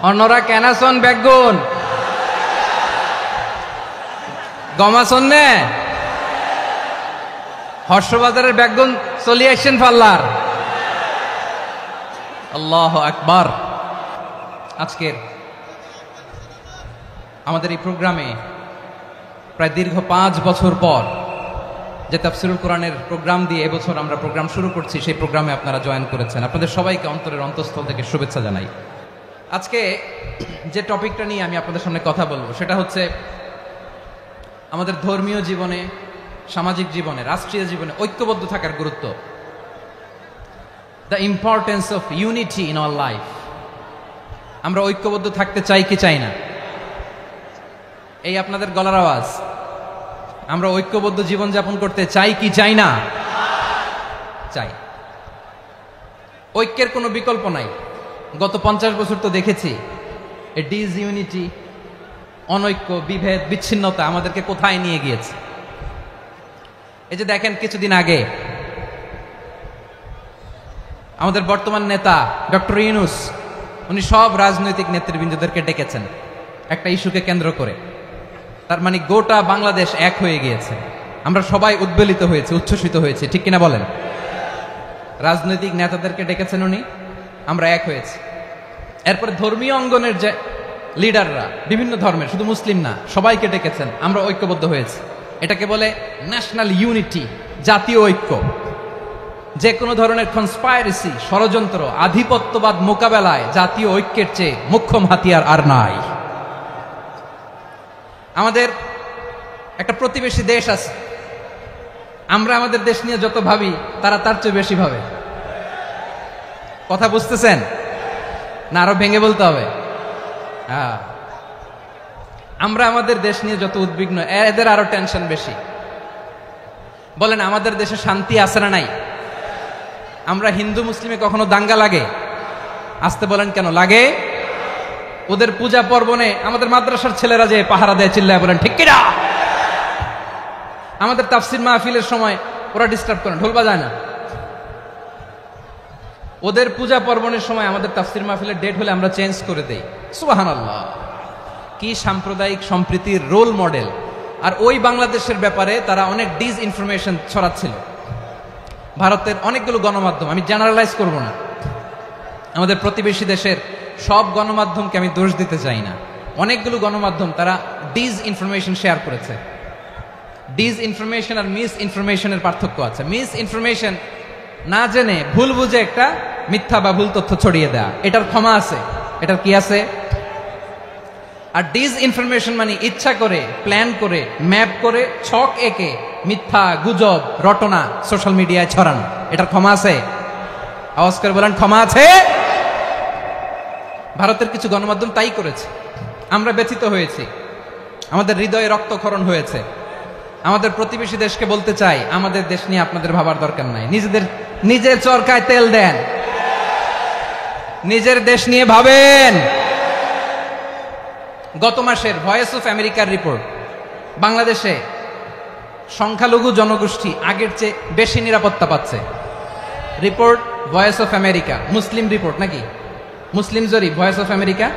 অন্যরা কেনাসন বেগুন গমাসন নে হর্ষবাজারের বেগুন চলিয়ে আসছেন পাল্লার। আল্লাহু আকবার। আজকের আমাদের এই প্রোগ্রামে প্রায় দীর্ঘ 5 বছর পর যে তাফসিরুল কোরআনের প্রোগ্রাম দিয়ে এবছর আমরা প্রোগ্রাম শুরু করছি, সেই প্রোগ্রামে আপনারা জয়েন করেছেন। আপনাদের সবাইকে অন্তরের অন্তঃস্থল থেকে শুভেচ্ছা জানাই। আজকে যে টপিকটা নিয়ে আমি আপনাদের সামনে কথা বলবো সেটা হচ্ছে আমাদের ধর্মীয় জীবনে, সামাজিক জীবনে, রাষ্ট্রীয় জীবনে ঐক্যবদ্ধ থাকার গুরুত্ব। The importance of unity in our life. আমরা ঐক্যবদ্ধ থাকতে চাই কি চাই না? এই আপনাদের গলার আওয়াজ। আমরা ঐক্যবদ্ধ জীবনযাপন করতে চাই কি চাই না? চাই। ঐক্যের কোনো বিকল্প নাই। গত 50 বছর তো দেখেছি এই ডিসইউনিটি, অনৈক্য, বিভেদ, বিচ্ছিন্নতা আমাদেরকে কোথায় নিয়ে গিয়েছে। এই যে দেখেন, কিছুদিন আগে আমাদের বর্তমান নেতা ডক্টর ইউনূস, উনি সব রাজনৈতিক নেতৃবৃন্দদেরকে ডেকেছেন একটা ইস্যুকে কেন্দ্র করে। তার মানে গোটা বাংলাদেশ এক হয়ে গিয়েছে। আমরা সবাই উদ্বেলিত হয়েছে, উচ্ছ্বসিত হয়েছে, ঠিক কিনা বলেন? রাজনৈতিক নেতাদেরকে ডেকেছেন উনি, আমরা এক হয়েছি। এরপরে ধর্মীয় অঙ্গনের যে লিডাররা, বিভিন্ন ধর্মের, শুধু মুসলিম না, সবাইকে ডেকেছেন, আমরা ঐক্যবদ্ধ হয়েছি। এটাকে বলে ন্যাশনাল ইউনিটি, জাতীয় ঐক্য। যে কোনো ধরনের কনস্পাইরেসি, ষড়যন্ত্র, আধিপত্যবাদ মোকাবেলায় জাতীয় ঐক্যের চেয়ে মুখ্যম হাতিয়ার আর নাই। আমাদের একটা প্রতিবেশী দেশ আছে, আমরা আমাদের দেশ নিয়ে যত ভাবি তারা তার চেয়ে বেশি ভাবে। কথা বুঝতেছেন না? আরো ভেঙে বলতে হবে। হ্যাঁ, আমরা আমাদের দেশ নিয়ে যত উদ্বিগ্ন, এদের আরো টেনশন বেশি। বলেন, আমাদের দেশে শান্তি আছে না নাই? আমরা হিন্দু মুসলিমে কখনো দাঙ্গা লাগে? আসতে বলেন, কেন লাগে? ওদের পূজা পর্বণে আমাদের মাদ্রাসার ছেলেরা যে পাহারা দেয়, চিল্লায় বলেন ঠিক কিনা? আমাদের তাফসির মাহফিলের সময় ওরা ডিস্টার্ব করে, ঢোল বাজায় না। ওদের পূজা পর্বণের সময় আমাদের তাফসির মাহফিলের ডেট হলে আমরা চেঞ্জ করে দেই। সুবহানাল্লাহ! কি সাম্প্রদায়িক সম্প্রীতির রোল মডেল। আর ওই বাংলাদেশের ব্যাপারে তারা অনেক ডিসইনফরমেশন ছড়াচ্ছিল। ভারতের অনেকগুলো গণমাধ্যম, আমি জেনারেলাইজ করব না, আমাদের প্রতিবেশী দেশের সব গণমাধ্যমকে আমি দোষ দিতে চাই না, অনেকগুলো গণমাধ্যম তারা ডিসইনফরমেশন শেয়ার করেছে। ডিসইনফরমেশন আর মিস ইনফরমেশনের পার্থক্য আছে। মিস ইনফরমেশন না জেনে ভুল বুঝে একটা মিথ্যা বা ভুল তথ্য ছড়িয়ে দেয়া, এটার ক্ষমা আছে, এটার কি আছে? আর ডিসইনফরমেশন মানে ইচ্ছা করে, প্ল্যান করে, ম্যাপ করে, ছক এঁকে মিথ্যা, গুজব, রটনা সোশ্যাল মিডিয়ায় ছড়ানো, এটার ক্ষমা আছে? আওয়াজ করে বলেন, ক্ষমা আছে? ভারতের কিছু গণমাধ্যম তাই করেছে। আমরা ব্যথিত হয়েছি, আমাদের হৃদয়ে রক্তক্ষরণ হয়েছে। আমাদের প্রতিবেশী দেশকে বলতে চাই, আমাদের দেশ নিয়ে আপনাদের ভাবার দরকার নাই। নিজের চরকায় তেল দেন, নিজের দেশ নিয়ে ভাবেন। গত মাসের ভয়েস অফ আমেরিকার রিপোর্ট, বাংলাদেশে সংখ্যালঘু জনগোষ্ঠী আগের চেয়ে বেশি নিরাপত্তা পাচ্ছে। Report voice of America, Muslim report নাকি? মুসলিম জরিপ, ভয়েস অফ আমেরিকা।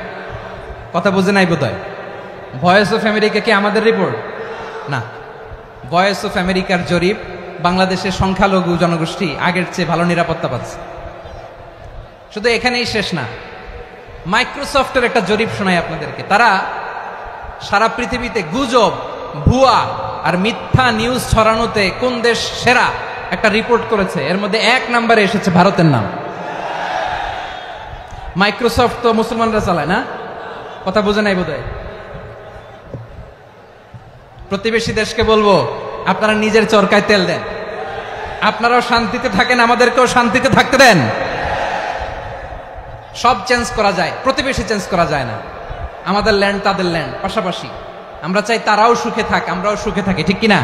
কথা বুঝে নাই বোধহয়। ভয়েস অফ আমেরিকা কি আমাদের রিপোর্ট? না, ভয়েস অফ আমেরিকার জরিপ, বাংলাদেশের সংখ্যালঘু জনগোষ্ঠী আগের চেয়ে ভালো নিরাপত্তা পাচ্ছে। শুধু এখানেই শেষ না, মাইক্রোসফটের একটা জরিপ শোনাই আপনাদেরকে। তারা সারা পৃথিবীতে গুজব, ভুয়া আর মিথ্যা নিউজ ছড়ানোতে কোন দেশ সেরা একটা রিপোর্ট করেছে। এর মধ্যে 1 নম্বরে এসেছে ভারতের নাম। মাইক্রোসফট তো মুসলমানরা চালায় না? কথা বুঝে নাই বোধহয়। প্রতিবেশী দেশকে বলবো, আপনারা নিজের চরকায় তেল দেন, আপনারাও শান্তিতে থাকেন, আমাদেরকেও শান্তিতে থাকতে দেন। সব চেঞ্জ করা যায়, প্রতিবেশী চেঞ্জ করা যায় না। আমাদের ল্যান্ড তাদের ল্যান্ড, পাশাপাশি। আমরা চাই তারাও সুখে থাক, আমরাও সুখে থাকি, ঠিক কিনা?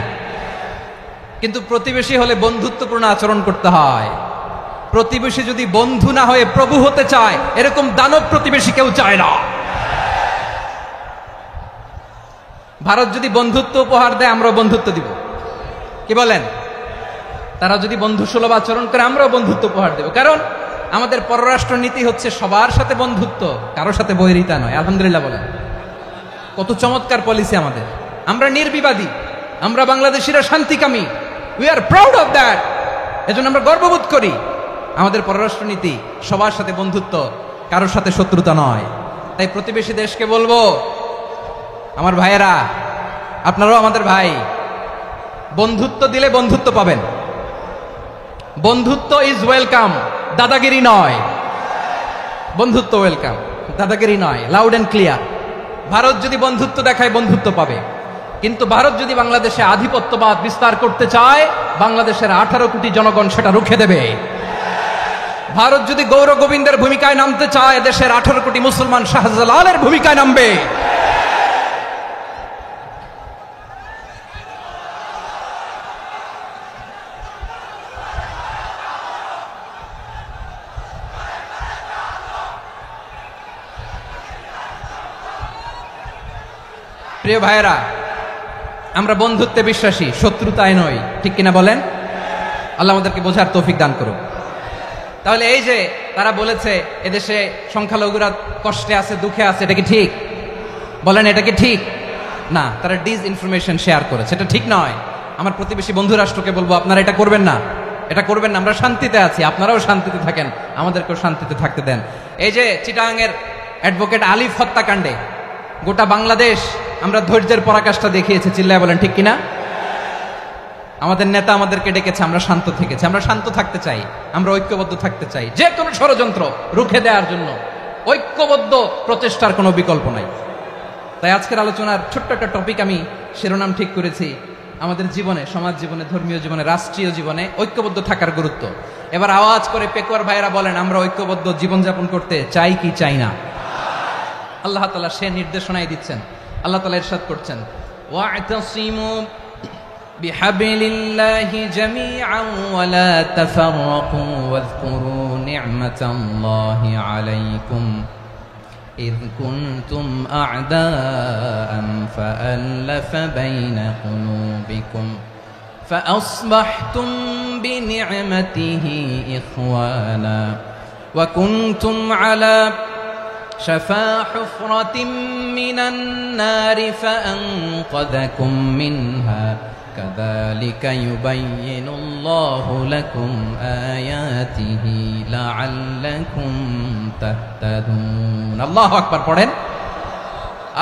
কিন্তু প্রতিবেশী হলে বন্ধুত্বপূর্ণ আচরণ করতে হয়। প্রতিবেশী যদি বন্ধু না হয়ে প্রভু হতে চায়, এরকম দানব প্রতিবেশী কেউ চায় না। ভারত যদি বন্ধুত্ব উপহার দেয়, আমরাও বন্ধুত্ব দিব, কি বলেন? তারা যদি বন্ধু সুলভ আচরণ করে, আমরাও বন্ধুত্ব উপহার দেব। কারণ আমাদের পররাষ্ট্র নীতি হচ্ছে সবার সাথে বন্ধুত্ব, কারোর সাথে বৈরিতা নয়। আলহামদুলিল্লাহ বলেন, কত চমৎকার পলিসি আমাদের। আমরা নির্বিবাদী, আমরা বাংলাদেশিরা শান্তিকামী, we are proud of that. এজন্য আমরা গর্ববোধ করি। আমাদের পররাষ্ট্র নীতি সবার সাথে বন্ধুত্ব, কারোর সাথে শত্রুতা নয়। তাই প্রতিবেশী দেশকে বলবো, আমার ভাইয়েরা, আপনারাও আমাদের ভাই, বন্ধুত্ব দিলে বন্ধুত্ব পাবেন। বন্ধুত্ব ইজ ওয়েলকাম, দাদাগিরি নয়। বন্ধুত্ব ওয়েলকাম, দাদাগিরি নয়, লাউড এন্ড ক্লিয়ার। ভারত যদি বন্ধুত্ব দেখায় বন্ধুত্ব পাবে, কিন্তু ভারত যদি বাংলাদেশে আধিপত্যবাদ বিস্তার করতে চায়, বাংলাদেশের 18 কোটি জনগণ সেটা রুখে দেবে। ভারত যদি গৌর গোবিন্দের ভূমিকায় নামতে চায়, দেশের 18 কোটি মুসলমান শাহজালালের ভূমিকায় নামবে। প্রিয় ভাইয়েরা, আমরা বন্ধুত্বে বিশ্বাসী, শত্রুতায় নই, ঠিক কিনা বলেন? আল্লাহ আমাদেরকে বোঝার তৌফিক দান করুক। তাহলে এই যে তারা বলেছে এদেশে সংখ্যালঘুরা কষ্টে আছে, দুঃখে আছে, এটা কি ঠিক? বলেন, এটা কি ঠিক? না, তারা ডিস ইনফরমেশন শেয়ার করেছে, এটা ঠিক নয়। আমার প্রতিবেশী বন্ধু রাষ্ট্রকে বলবো, আপনারা এটা করবেন না, এটা করবেন না। আমরা শান্তিতে আছি, আপনারাও শান্তিতে থাকেন, আমাদেরকেও শান্তিতে থাকতে দেন। এই যে চিটাগাংয়ের অ্যাডভোকেট আলিফ হত্যাকাণ্ডে গোটা বাংলাদেশ আমরা ধৈর্যের পরাকাষ্ঠা দেখিয়েছি, চিল্লায় বলেন ঠিক কিনা? আমাদের নেতা আমাদেরকে ডেকেছে, আমরা শান্ত থেকেছি। আমরা শান্ত থাকতে চাই, আমরা ঐক্যবদ্ধ থাকতে চাই। যে কোনো ষড়যন্ত্র রুখে দেওয়ার জন্য ঐক্যবদ্ধ প্রচেষ্টার কোনো বিকল্প নাই। তাই আজকের আলোচনার ছোট্ট একটা টপিক আমি শিরোনাম ঠিক করেছি, আমাদের জীবনে, সমাজ জীবনে, ধর্মীয় জীবনে, রাষ্ট্রীয় জীবনে ঐক্যবদ্ধ থাকার গুরুত্ব। এবার আওয়াজ করে পেকুয়ার ভাইয়েরা বলেন, আমরা ঐক্যবদ্ধ জীবনযাপন করতে চাই কি চাই না? আল্লাহ তাআলা সে নির্দেশনাই দিচ্ছেন। আল্লাহ তাআলা ইরশাদ করছেন, ওয়া'তাসিমু বিহাবলিল্লাহি জামিআন ওয়া লা তাফাররাকু ওয়াযকুরু নি'মাতাল্লাহি আলাইকুম إذ كنتم أعداء فألف بين قلوبكم فأصبحتم بنعمته إخوانا وكنتم على شفا حفرة من النار فأنقذكم منها كذلك يبين الله لكم آياته لعلكم تهتدون الله أكبر পড়েন।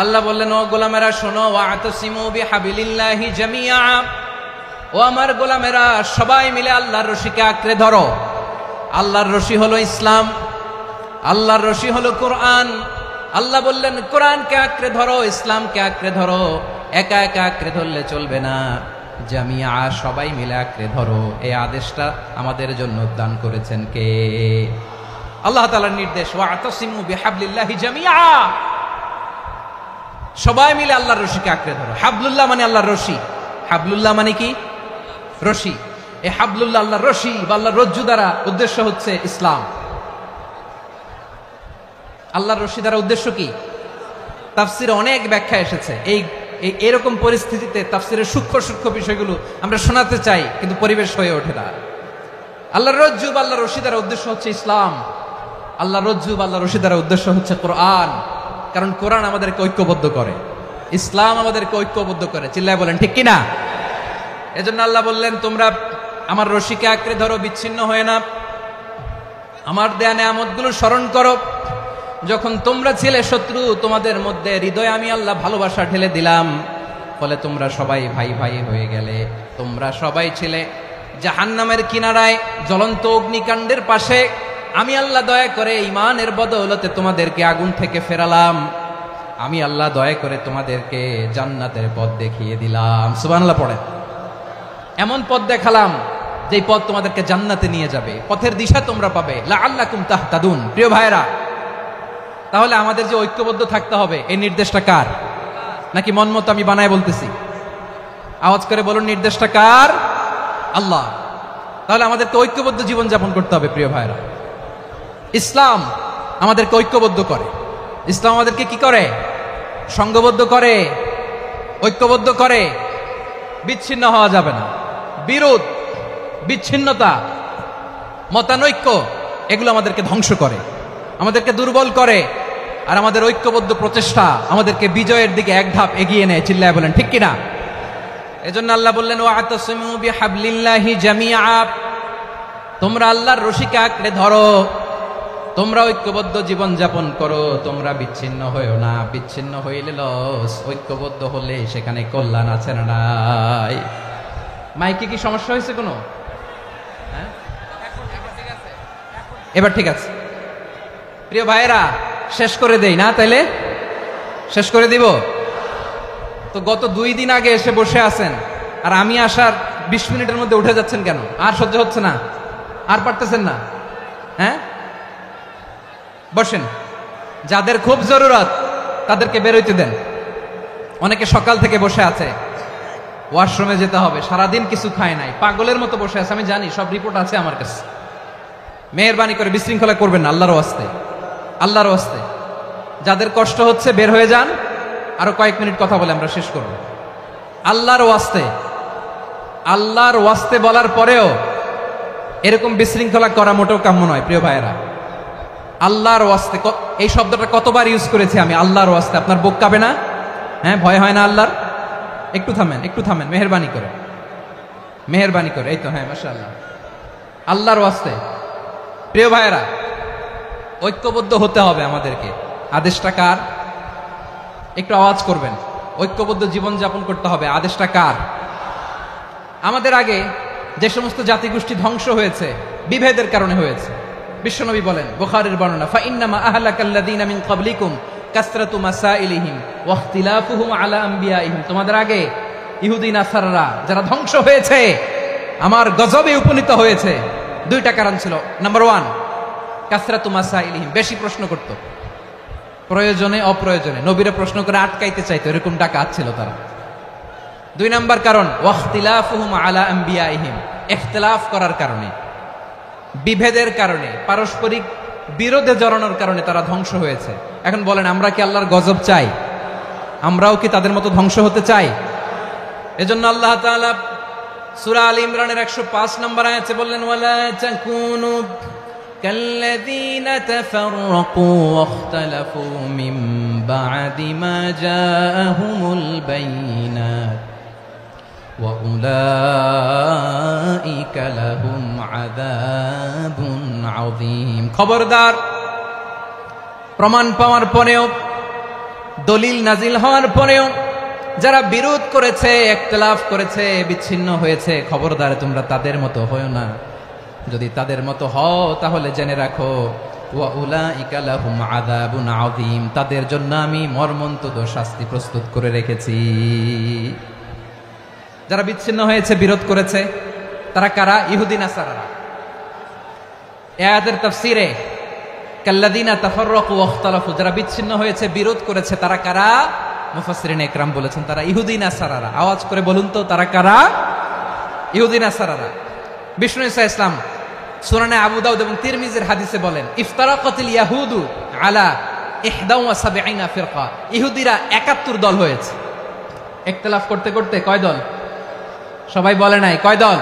আল্লাহ বললেন, ও গোলামেরা শোনো, ওয়া'তাসিমু বিহাবলিল্লাহি জামিআ, ও আমার গোলামেরা সবাই মিলে আল্লাহর রশিকে আঁকড়ে ধরো। আল্লাহর রশি হলো ইসলাম, আল্লাহর রশি হলো কোরআন। আল্লাহ বললেন, কোরআনকে আঁকড়ে ধরো, ইসলামকে আঁকড়ে ধরো। একা একা আঁকড়ে ধরলে চলবে না, জামিআ, সবাই মিলে আঁকড়ে ধরো। এই আদেশটা আমাদের জন্য দান করেছেন কে? আল্লাহ তাআলার নির্দেশ, ওয়া'তাসিমু বিহাবলিল্লাহি জামিআ, সবাই মিলে আল্লাহর রশিকে আঁকড়ে ধরো। হাবলুল্লাহ মানে আল্লাহর রশি। হাবলুল্লাহ মানে কি? রশি। এই হাবলুল্লাহ, আল্লাহর রশি বা আল্লাহর রজ্জু দ্বারা উদ্দেশ্য হচ্ছে ইসলাম। আল্লাহর রশি দ্বারা উদ্দেশ্য কি? তাফসিরে অনেক ব্যাখ্যা এসেছে। এরকম পরিস্থিতিতে তাফসিরের সূক্ষ্ম সূক্ষ্ম বিষয়গুলো আমরা শোনাতে চাই, কিন্তু পরিবেশ হয়ে ওঠে না। আল্লাহর রজ্জু বা আল্লাহর রশি দ্বারা উদ্দেশ্য হচ্ছে ইসলাম। আল্লাহর রজ্জু বা আল্লাহর রশি দ্বারা উদ্দেশ্য হচ্ছে কোরআন, কারণ কোরআন আমাদেরকে ঐক্যবদ্ধ করে, ইসলাম আমাদেরকে ঐক্যবদ্ধ করে। চিল্লায় বলেন ঠিক কিনা? এজন্য আল্লাহ বললেন, তোমরা আমার রশিকে আঁকড়ে ধরো, বিচ্ছিন্ন হয়ে না। আমার দেয়া নেয়ামতগুলো স্মরণ করো। যখন তোমরা ছিলে শত্রু, তোমাদের মধ্যে হৃদয়ে আমি আল্লাহ ভালোবাসা ঢেলে দিলাম, ফলে তোমরা সবাই ভাই ভাই হয়ে গেলে। তোমরা সবাই ছিলে জাহান্নামের কিনারায়, জ্বলন্ত অগ্নিকাণ্ডের পাশে। আমি আল্লাহ দয়া করে ঈমানের বদৌলতে তোমাদেরকে আগুন থেকে ফেরালাম। আমি আল্লাহ দয়া করে তোমাদেরকে জান্নাতের পথ দেখিয়ে দিলাম। সুবহানাল্লাহ পড়েন। এমন পথ দেখালাম যেই পথ তোমাদেরকে জান্নাতে নিয়ে যাবে, পথের দিশা তোমরা পাবে। লাআল্লাকুম তাহতাদুন। প্রিয় ভাইরা, তাহলে আমাদের যে ঐক্যবদ্ধ থাকতে হবে, এই নির্দেশটা কার? নাকি মন মতো আমি বানায় বলতেছি? আওয়াজ করে বলুন, নির্দেশটা কার? আল্লাহ। তাহলে আমাদেরকে ঐক্যবদ্ধ জীবন যাপন করতে হবে। প্রিয় ভাইরা, ইসলাম আমাদেরকে ঐক্যবদ্ধ করে। ইসলাম আমাদেরকে কি করে? সংঘবদ্ধ করে, ঐক্যবদ্ধ করে। বিচ্ছিন্ন হওয়া যাবে না। বিরোধ, বিচ্ছিন্নতা, মতানৈক্য এগুলো আমাদেরকে ধ্বংস করে, আমাদেরকে দুর্বল করে, আর আমাদের ঐক্যবদ্ধ প্রচেষ্টা আমাদেরকে বিজয়ের দিকে এক ধাপ এগিয়ে নেয়। চিল্লায় বলেন ঠিক কিনা? এজন্য আল্লাহ বললেন ওয়াতাসিমু বিহাবলিল্লাহি জামিআ, তোমরা আল্লাহর রশিকে আঁকড়ে ধরো, তোমরা ঐক্যবদ্ধ জীবন যাপন করো, তোমরা বিচ্ছিন্ন হইও না। বিচ্ছিন্ন হইলে লস, ঐক্যবদ্ধ হলে সেখানে কল্যাণ আছে না নাই? মাইকে কি সমস্যা হয়েছে কোনো? হ্যাঁ, এবার ঠিক আছে। প্রিয় ভাইয়েরা, শেষ করে দেই না? তাইলে শেষ করে দিব তো। গত 2 দিন আগে এসে বসে আছেন, আর আমি আসার 20 মিনিটের মধ্যে উঠে যাচ্ছেন কেন? আর সহ্য হচ্ছে না? আর পারতেছেন না? হ্যাঁ, বসেন। যাদের খুব জরুরত তাদেরকে বেরোইতে দেন। অনেকে সকাল থেকে বসে আছে, ওয়াশরুমে যেতে হবে, সারাদিন কিছু খায় নাই, পাগলের মতো বসে আছে। আমি জানি, সব রিপোর্ট আছে আমার কাছে। মেহেরবানি করে বিশৃঙ্খলা করবেন না, আল্লাহর ওয়াস্তে, আল্লাহর ওয়াস্তে। যাদের কষ্ট হচ্ছে বের হয়ে যান। আরো কয়েক মিনিট কথা বলে আমরা শেষ করব। আল্লাহর ওয়াস্তে, আল্লাহর ওয়াস্তে বলার পরেও এরকম বিশৃঙ্খলা করা মোটেও কাম্য নয়। প্রিয় ভাইয়েরা, আল্লাহর ওয়াস্তে, এই শব্দটা কতবার ইউজ করেছি আমি, আল্লাহর ওয়াস্তে। আপনার বুক কাঁপে না? হ্যাঁ, ভয় হয় না আল্লাহর? একটু থামেন, একটু থামেন, মেহেরবানি করে, মেহেরবানি করে। এই তো, হ্যাঁ, মাশাআল্লাহ। আল্লাহর ওয়াস্তে প্রিয় ভাইয়েরা, ঐক্যবদ্ধ হতে হবে আমাদেরকে। আদেশটা কার? একটু আওয়াজ করবেন। ঐক্যবদ্ধ জীবন যাপন করতে হবে। আদেশটা কার? আমাদের আগে যে সমস্ত জাতিগোষ্ঠী ধ্বংস হয়েছে বিভেদের কারণে হয়েছে। বিশ্বনবী বলেন, বুখারীর বর্ণনা, ফাইন্নামা আহলাকাল্লাযীনা মিন ক্বাবলিকুম কাসরাতু মাসাইলিহিম ওয়া ইখতিলাফুহুম আলা আম্বিয়াইহিম। তোমাদের আগে ইহুদি নাসারারা যারা ধ্বংস হয়েছে, আমার গজবে উপনীত হয়েছে, 2টা কারণ ছিল। নাম্বার 1, কাসরাতু মাসাইলিহিম, বেশি প্রশ্ন করত, প্রয়োজনে অপ্রয়োজনে নবীরা প্রশ্ন করে আটকাইতে চাইতো, এরকম ডাকাত ছিল তারা। 2 নাম্বার কারণ, ওয়া ইখতিলাফুহুম আলা আম্বিয়াইহিম, ইখতিলাফ করার কারণে, বিভেদের কারণে, পারস্পরিক বিরোধে জড়ানোর কারণে তারা ধ্বংস হয়েছে। এখন বলেন, আমরা কি আল্লাহর গজব চাই? আমরাও কি তাদের মতো ধ্বংস হতে চাই? এজন্য আল্লাহ তাআলা সূরা আল ইমরানের 105 নম্বর আয়াতে বললেন, ওয়ালা তাকুনু কাল্লাযীনা তাফাররাকু ওয়াখতালাফু মিন বা'দি মা জাআহুমুল বাইয়িনাত ওয়া উলাইকা লাহুম আযাবুন আযীম। খবরদার, প্রমাণ পাওয়ার পরেও, দলিল নাজিল হওয়ার পরেও যারা বিরোধ করেছে, ইখতিলাফ করেছে, বিচ্ছিন্ন হয়েছে, খবরদার তোমরা তাদের মতো হয়ো না। যদি তাদের মতো হও তাহলে জেনে রাখো, ওয়া উলাইকা লাহুম আযাবুন আযীম, তাদের জন্য আমি মর্মন্তুদ শাস্তি প্রস্তুত করে রেখেছি। যারা বিচ্ছিন্ন হয়েছে, বিরোধ করেছে, তারা কারা? ইহুদি নাসারারা। এই আয়াতের তাফসীরে কাল্লাযীনা তাফাররাকু ওয়া ইখতালাফু, যারা বিচ্ছিন্ন হয়েছে, বিরোধ করেছে, তারা কারা? মুফাসসিরিন ইকরাম বলেছেন তারা ইহুদি নাসারারা। আওয়াজ করে বলুন তো, তারা কারা? ইহুদি নাসারারা। বিষ্ণু ঈসা ইসলাম সুনানে আবু দাউদ এবং তিরমিজির হাদিসে বলেন, ইফতারাকাতিল ইয়াহুদু আলা 71 ফিরকা, ইহুদিরা 71 দল হয়েছে। ইখতিলাফ করতে করতে কয় দল? সবাই বলে নাই, কয় দল?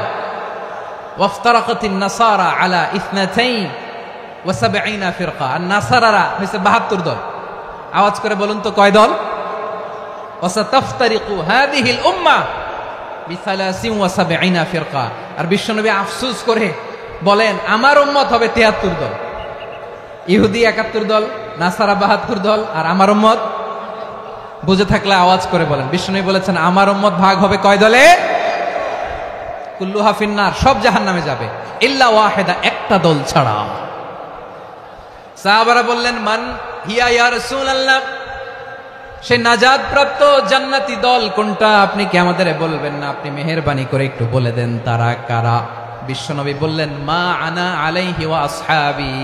ওয়াফতারাকাতিন নাসারা আলা 72 ফিরকা, আর নাসারারা হয়েছে 72 দল। আওয়াজ করে বলুন তো, কয় দল? ওয়াসাতাফতারিকু হাদিহিল উম্মাহ বি73 ফিরকা। আর বিশ্বনবী আফসোস করে বলেন, আমার উম্মত হবে 73 দল। ইহুদি 71 দল, নাসারা 72 দল, আর আমার উম্মত? বুঝে থাকলে আওয়াজ করে বলেন। বিশ্বনবী বলেছেন, আমার উম্মত ভাগ হবে কয় দলে? কুল্লুহা ফিন্নার, সব জাহান্নামে যাবে, ইল্লা ওয়াহিদা, একটা দল ছাড়া। সাহাবারা বললেন, মান হিয়া ইয়া রাসূলুল্লাহ, সে নাজাত প্রাপ্ত জান্নাতি দল কোনটা? আপনি কি আমাদের বলবেন না? আপনি মেহেরবানি করে একটু বলে দেন তারা কারা। বিশ্বনবী বললেন, মা আনা আলাইহি ওয়া আসহাবি,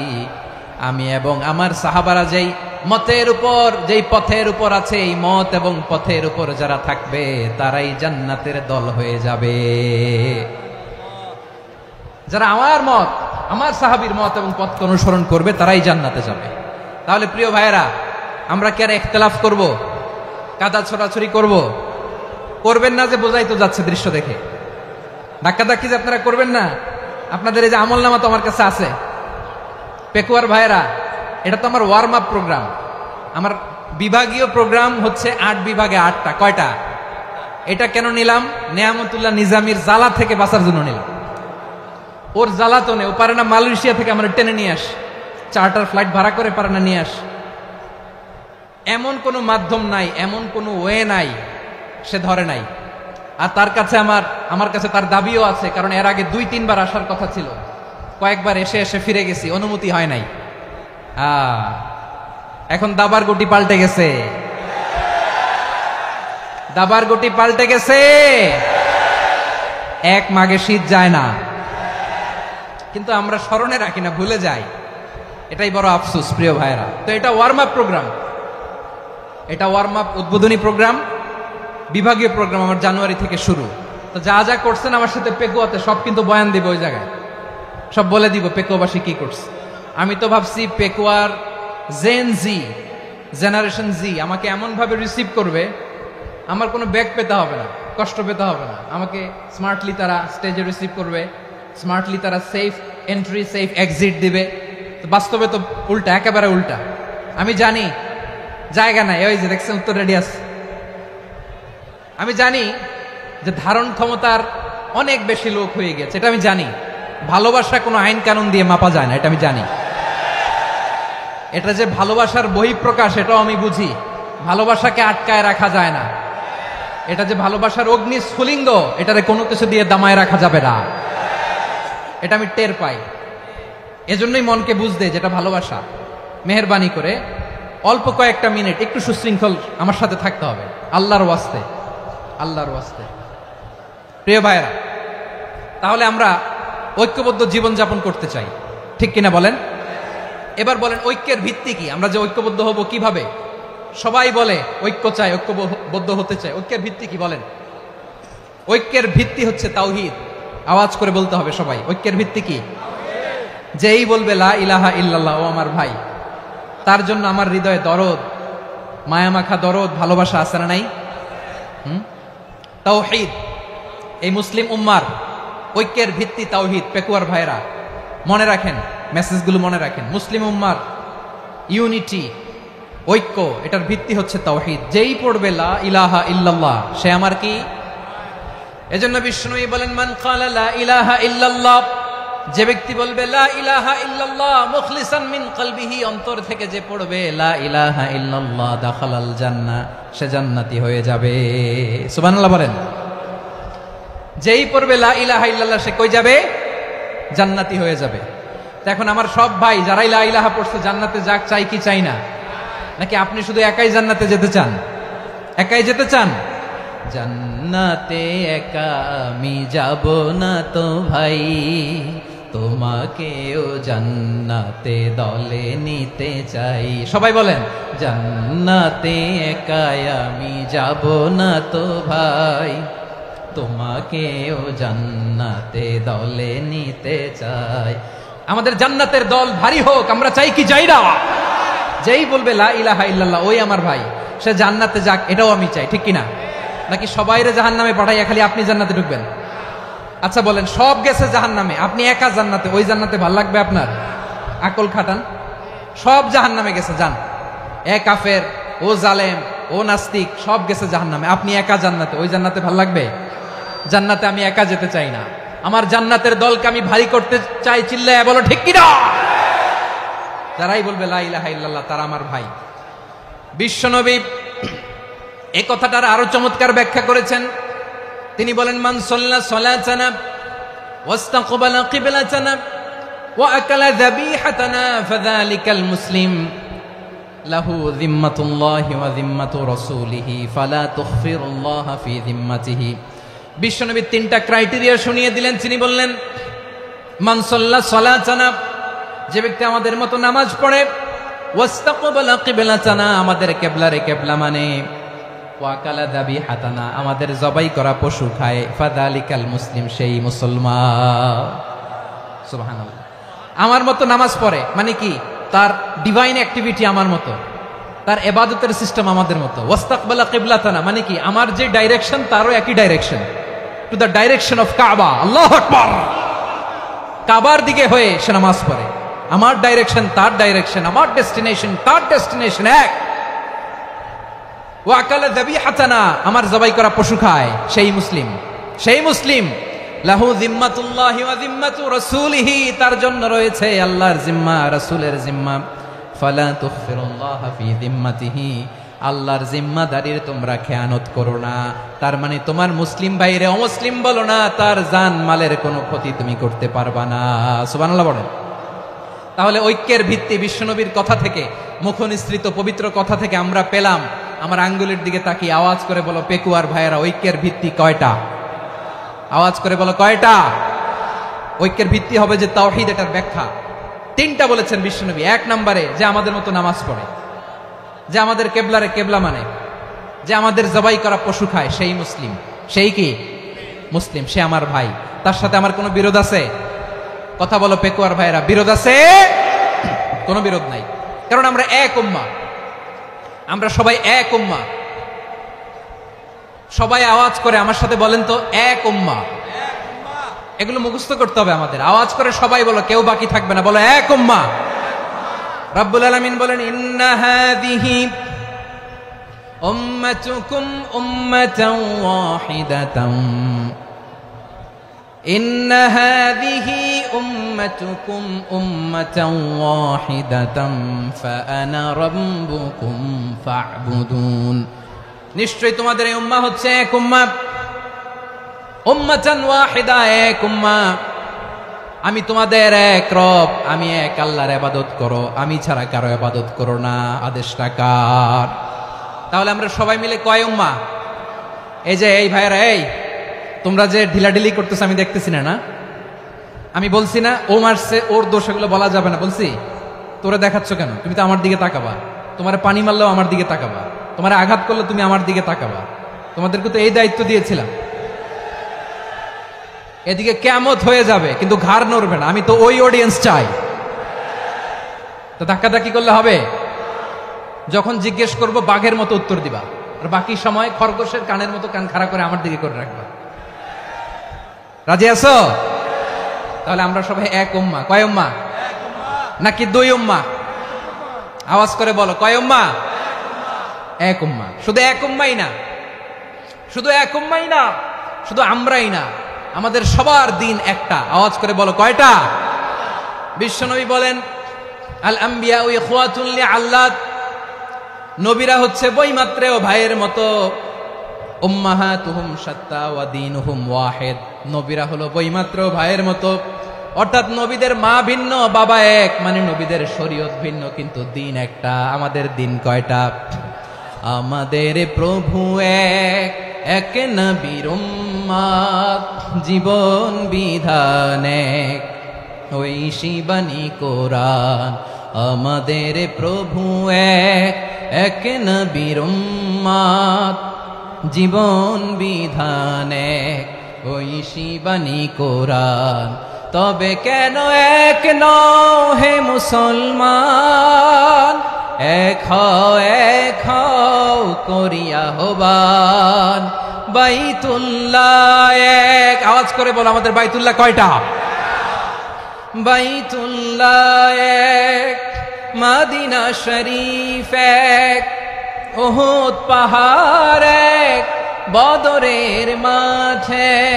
আমি এবং আমার সাহাবারা যেই মতের উপর, যেই পথের উপর আছে, এই মত এবং পথের উপর যারা থাকবে তারাই জান্নাতের দল হয়ে যাবে। যারা আমার মত, আমার সাহাবীর মত এবং পথকে অনুসরণ করবে তারাই জান্নাতে যাবে। তাহলে প্রিয় ভাইয়েরা, আমরা কি আর ইখতিলাফ করব? কাদা ছোড়াছড়ি করব? করবেন না যে বোঝাই তো যাচ্ছে দৃশ্য দেখে। ধাক্কাধাক্কি যে আপনারা করবেন না। আপনাদের এই যে আমলনামা তো আমার কাছে আছে, পেকুয়ার ভাইরা, এটা তো আমার ওয়ার্ম আপ প্রোগ্রাম। আমার বিভাগীয় প্রোগ্রাম হচ্ছে 8 বিভাগে 8টা। কয়টা? এটা কেন নিলাম? নেয়ামতুল্লাহ নিজামীর জ্বালা থেকে বাঁচার জন্য নিলাম। ওর জ্বালাতনে ও পারে না মালয়েশিয়া থেকে আমরা টেনে নিয়ে আস, চার্টার ফ্লাইট ভাড়া করে পারে না নিয়ে আস। এমন কোনো মাধ্যম নাই, এমন কোনো ওয়ে নাই সে ধরে নাই। আর তার কাছে আমার কাছে তার দাবিও আছে, কারণ এর আগে 2-3 বার আসার কথা ছিল, কয়েকবার এসে এসে ফিরে গেছি, অনুমতি হয় নাই। এখন দাবার গুটি পাল্টে গেছে, দাবার গুটি পাল্টে গেছে। এক মাঘে শীত যায় না, কিন্তু আমরা স্মরণে রাখি না, ভুলে যাই। এটাই বড় আফসোস প্রিয় ভাইরা। তো এটা ওয়ার্ম আপ প্রোগ্রাম, এটা ওয়ার্ম আপ উদ্বোধনী প্রোগ্রাম, বিভাগীয় প্রোগ্রাম আমার জানুয়ারি থেকে শুরু। তো যা যা করছেন আমার সাথে পেকুয়াতে সব কিন্তু বয়ান দিব, ওই জায়গায় সব বলে দিব পেকুয়াবাসী কি করছে। আমি তো ভাবছি পেকুয়ার জেনারেশন জি আমাকে এমন ভাবে রিসিভ করবে, আমার কোনো ব্যাগ পেতে হবে না, কষ্ট পেতে হবে না। আমাকে স্মার্টলি তারা স্টেজে রিসিভ করবে, স্মার্টলি তারা সেফ এন্ট্রি সেফ এক্সিট দিবে। তো বাস্তবে তো উল্টা, একেবারে উল্টা। আমি জানি জায়গা নাই, ওই যে দেখছেন উত্তর রেডি আছে। আমি জানি যে ধারণ ক্ষমতার অনেক বেশি লোক হয়ে গেছে, এটা আমি জানি। ভালোবাসা কোনো আইন কানুন দিয়ে মাপা যায় না, এটা আমি জানি। এটা যে ভালোবাসার বহিঃপ্রকাশ এটাও আমি বুঝি। ভালোবাসাকে আটকায় রাখা যায় না। এটা যে ভালোবাসার অগ্নি স্ফুলিঙ্গ, এটারে কোনো কিছু দিয়ে দামায় রাখা যাবে না, এটা আমি টের পাই। এজন্যই মনকে বুঝতে যেটা ভালোবাসা। মেহেরবানি করে অল্প কয়েকটা মিনিট একটু সুশৃঙ্খল আমার সাথে থাকতে হবে, আল্লাহর ওয়াস্তে, আল্লাহর ওয়াস্তে। প্রিয় ভাইরা, তাহলে আমরা ঐক্যবদ্ধ জীবনযাপন করতে চাই, ঠিক কিনা বলেন? এবার বলেন ঐক্যের ভিত্তি কি? আমরা যে ঐক্যবদ্ধ হব কিভাবে? সবাই বলে ঐক্য চাই, ঐক্যবদ্ধ হতে চাই। ঐক্যের ভিত্তি কি বলেন? ঐক্যের ভিত্তি হচ্ছে তাওহীদ। আওয়াজ করে বলতে হবে সবাই, ঐক্যের ভিত্তি কি? যেই বলবে লা ইলাহা ইল্লাল্লাহ, ও আমার ভাই, তার জন্য আমার হৃদয়ে দরদ, মায়ামাখা দরদ, ভালোবাসা আছে না নাই? তাওহীদ। এই মুসলিম উম্মার ঐক্যের ভিত্তি তাওহীদ। পেকুয়ার ভাইরা মনে রাখেন, মেসেজগুলো মনে রাখেন। মুসলিম উম্মার ইউনিটি, ঐক্য, এটার ভিত্তি হচ্ছে তাওহীদ। যেই পড়বে লা ইলাহা ইল্লাল্লাহ সে আমার কি? এজন্য বিষ্ণু বলেন মান ক্বালা লা ইলাহা ইল্লাল্লাহ, যে ব্যক্তি বলবে লা ইলাহা ইল্লাল্লাহ মুখলিসান মিন কলবিহি, অন্তর থেকে যে পড়বে লা ইলাহা ইল্লাল্লাহ, দাখালাল জান্নাহ, সে জান্নাতি হয়ে যাবে। সুবহানাল্লাহ বলেন। যেই পড়বে লা ইলাহা ইল্লাল্লাহ সে কই যাবে? জান্নাতি হয়ে যাবে। তো এখন আমার সব ভাই যারাই লা ইলাহা পড়ছে জান্নাতে যাক, চাই কি চাই না? নাকি আপনি শুধু একাই জান্নাতে যেতে চান? একাই যেতে চান? জান্নাতে একা আমি যাব না তো ভাই, তোমাকেও জান্নাতে দলে নিতে চাই। সবাই বলেন জান্নাতে একা আমি যাব না তো ভাই, তোমাকেও জান্নাতে দলে নিতে চাই। আমাদের জান্নাতের দল ভারী হোক, আমরা চাই কি চাই না? যেই বলবে লা ইলাহা ইল্লাল্লাহ ওই আমার ভাই, সে জান্নাতে যাক, এটাও আমি চাই, ঠিক কিনা? নাকি সবাইরে জাহান্নামে পাঠাইয়া খালি আপনি জান্নাতে ঢুকবেন? আচ্ছা বলেন, সব গেছে জাহান্নামে, আপনি একা জান্নাতে, ওই জান্নাতে ভাল লাগবে আপনার? আকল খাটান। সব জাহান্নামে গেছে, যান। এ কাফের, ও জালেম, ও নাস্তিক, সব গেছে জাহান্নামে, আপনি একা জান্নাতে, ওই জান্নাতে ভাল লাগবে? জান্নাতে আমি একা যেতে চাই না, আমার জান্নাতের দলকে আমি ভারী করতে চাই। চিল্লায় বলো ঠিক কিনা? যারাই বলবে লা ইলাহা ইল্লাল্লাহ তারা আমার ভাই। বিশ্বনবী এই কথাটার আরো চমৎকার ব্যাখ্যা করেছেন। তিনি বলেন মান সাল্লা সালাতানা ওয়াস্তাকবালা কিবলাতানা ওয়া আকালা যাবিহাতানা ফাযালিকাল মুসলিম লাহু যিম্মাতুল্লাহি ওয়া যিম্মাতু রাসূলিহি ফালা তুখফিরুল্লাহা ফি যিম্মাতিহি। বিশ্বনবী তিনটা ক্রাইটেরিয়া শুনিয়ে দিলেন। তিনি বললেন মান সাল্লা সালাতানা, যে ব্যক্তি আমাদের মতো নামাজ পড়ে, ওয়াস্তাকবালা কিবলাতানা, আমাদের কিবলারে কিবলা মানে, ওয়াকালা যাবিহাতানা, আমাদের জবাই করা পশু খায়, ফাযালিকাল মুসলিম, সেই মুসলমান। সুবহানাল্লাহ। আমার মতো নামাজ পড়ে মানে কি? তার ডিভাইন অ্যাক্টিভিটি আমার মতো, তার ইবাদতের সিস্টেম আমাদের মতো। ওয়াস্তাকবালা কিবলাতানা মানে কি? আমার যে ডাইরেকশন তারও একই direction, to the direction of কাবা। আল্লাহু আকবার। কাবার দিকে হয়ে সে নামাজ পড়ে। আমার ডাইরেকশন তার ডাইরেকশন, আমার ডেস্টিনেশন তার ডেস্টিনেশন এক। ওয়াকালা যাবিহাতানা, আমার জবাই করা পশু খায়, সেই মুসলিম, সেই মুসলিম। লাহু জিম্মাতুল্লাহি ওয়া জিম্মাতু রাসূলিহি, তার জন্য রয়েছে আল্লাহর জিম্মা, রাসূলের জিম্মা। ফালা তুখফিরুল্লাহা ফি জিম্মাতিহি, আল্লাহর জিম্মাদারির তোমরা খেয়ানত করো না। তার মানে তোমার মুসলিম ভাইরে অমুসলিম বলো না, তার জান মালের কোনো ক্ষতি তুমি করতে পারবা না। সুবহানাল্লাহ বলেন। তাহলে ঐক্যের ভিত্তি বিশ্বনবীর কথা থেকে, মুখনিসৃত পবিত্র কথা থেকে আমরা পেলাম। আমার আঙ্গুলের দিকে তাকিয়ে আওয়াজ করে বলো পেকুয়ার ভাইয়েরা, ঐক্যের ভিত্তি কয়টা? আওয়াজ করে বলো কয়টা? ঐক্যের ভিত্তি হবে যে তাওহীদ, এটার ব্যাখ্যা তিনটা বলেছেন বিশ্বনবী। এক নম্বরে যে আমাদের মতো নামাজ পড়ে, যে আমাদের কেবলারে কেবলা মানে, যে আমাদের জবাই করা পশু খায়, সেই মুসলিম। সেই কি মুসলিম? সে আমার ভাই, তার সাথে আমার কোনো বিরোধ আছে? কথা বলো পেকুয়ার ভাইরা, বিরোধ আছে? কোনো বিরোধ নাই, কারণ আমরা এক উম্মাহ, আমরা সবাই এক উম্মাহ। সবাই আওয়াজ করে আমার সাথে বলেন তো, এক উম্মাহ। এগুলো মুখস্থ করতে হবে আমাদের। আওয়াজ করে সবাই বলো, কেউ বাকি থাকবে না, বলো এক উম্মাহ। রব্বুল আলামিন বলেন, ইন্না হাযিহি উম্মাতুকুম উম্মাতান ওয়াহিদাতান, ইন্না হাযিহি উম্মাতুকুম উম্মাতান ওয়াহিদাতান ফাআনা রাব্বুকুম ফা'বুদুন। নিশ্চয়ই তোমাদের এই উম্মাহ হচ্ছে এক উম্মাহ, উম্মাতান ওয়াহিদা, এক উম্মাহ। আমি তোমাদের এক রব, আমি এক আল্লাহর ইবাদত করো, আমি ছাড়া কারো ইবাদত করো না। আদেশটা কার? তাহলে আমরা সবাই মিলে কয় উম্মাহ? এই যে এই ভাইরা, এই তোমরা যে ঢিলাঢিলি করতেছ আমি দেখতেছি না, না আমি বলছি না ও মারছে, ওর দোষ, এগুলো বলা যাবে না। বলছি তোরা দেখাচ্ছ কেন? তুমি তো আমার দিকে তাকাবা। তোমার পানি মারলেও আমার দিকে তাকাবা, তোমার আঘাত করলে তুমি আমার দিকে তাকাবা। তোমাদেরকে তো এই দায়িত্ব দিয়েছিলাম। এদিকে কিয়ামত হয়ে যাবে কিন্তু ঘাড় নড়বে না, আমি তো ওই অডিয়েন্স চাই। তো ধাক্কাধাক্কি করলে হবে? যখন জিজ্ঞেস করব বাঘের মতো উত্তর দিবা, আর বাকি সময় খরগোশের কানের মতো কান খাড়া করে আমার দিকে করে রাখবা। রাজি আছো? তাহলে আমরা সবাই এক উম্মাহ। কয় উম্মাহ? নাকি দুই উম্মাহ? আওয়াজ করে বলো, কয় উম্মাহ? এক উম্মাহ। শুধু এক উম্মাই না, শুধু এক উম্মাই না, শুধু আমরাই না, আমাদের সবার দিন একটা। আওয়াজ করে বলো কয়টা? বিশ্বনবী বলেন, আল আম্বিয়া ইখওয়াতুন লিআল্লাত, নবীরা হচ্ছে বৈমাত্রেয় ভাইয়ের মতো। উম্মাহাতুহুম শাত্তা ওয়া দীনুহুম ওয়াহিদ, নবীরা হলো বৈমাত্রেয় ভাইয়ের মতো। অর্থাৎ নবীদের মা ভিন্ন, বাবা এক, মানে নবীদের শরীয়ত ভিন্ন, কিন্তু দিন একটা। আমাদের দিন কয়টা? আমাদের প্রভু এক, এক নবীর উম্মাত, জীবন বিধান এক, ওই শিবানী কোরআন। আমাদের প্রভু এক, এক নবীর উম্মাত, জীবন বিধান এক, ওই শিবানী কোরআন। তবে কেন এক নও হে মুসলমান? এক হও, এক হও করিয়া আহ্বান। বাইতুল্লাহ এক, আওয়াজ করে বলো আমাদের বাইতুল্লাহ কয়টা? বাইতুল্লাহ এক, মদিনা শরীফ এক, উহুদ পাহাড় এক, বদরের মাঠ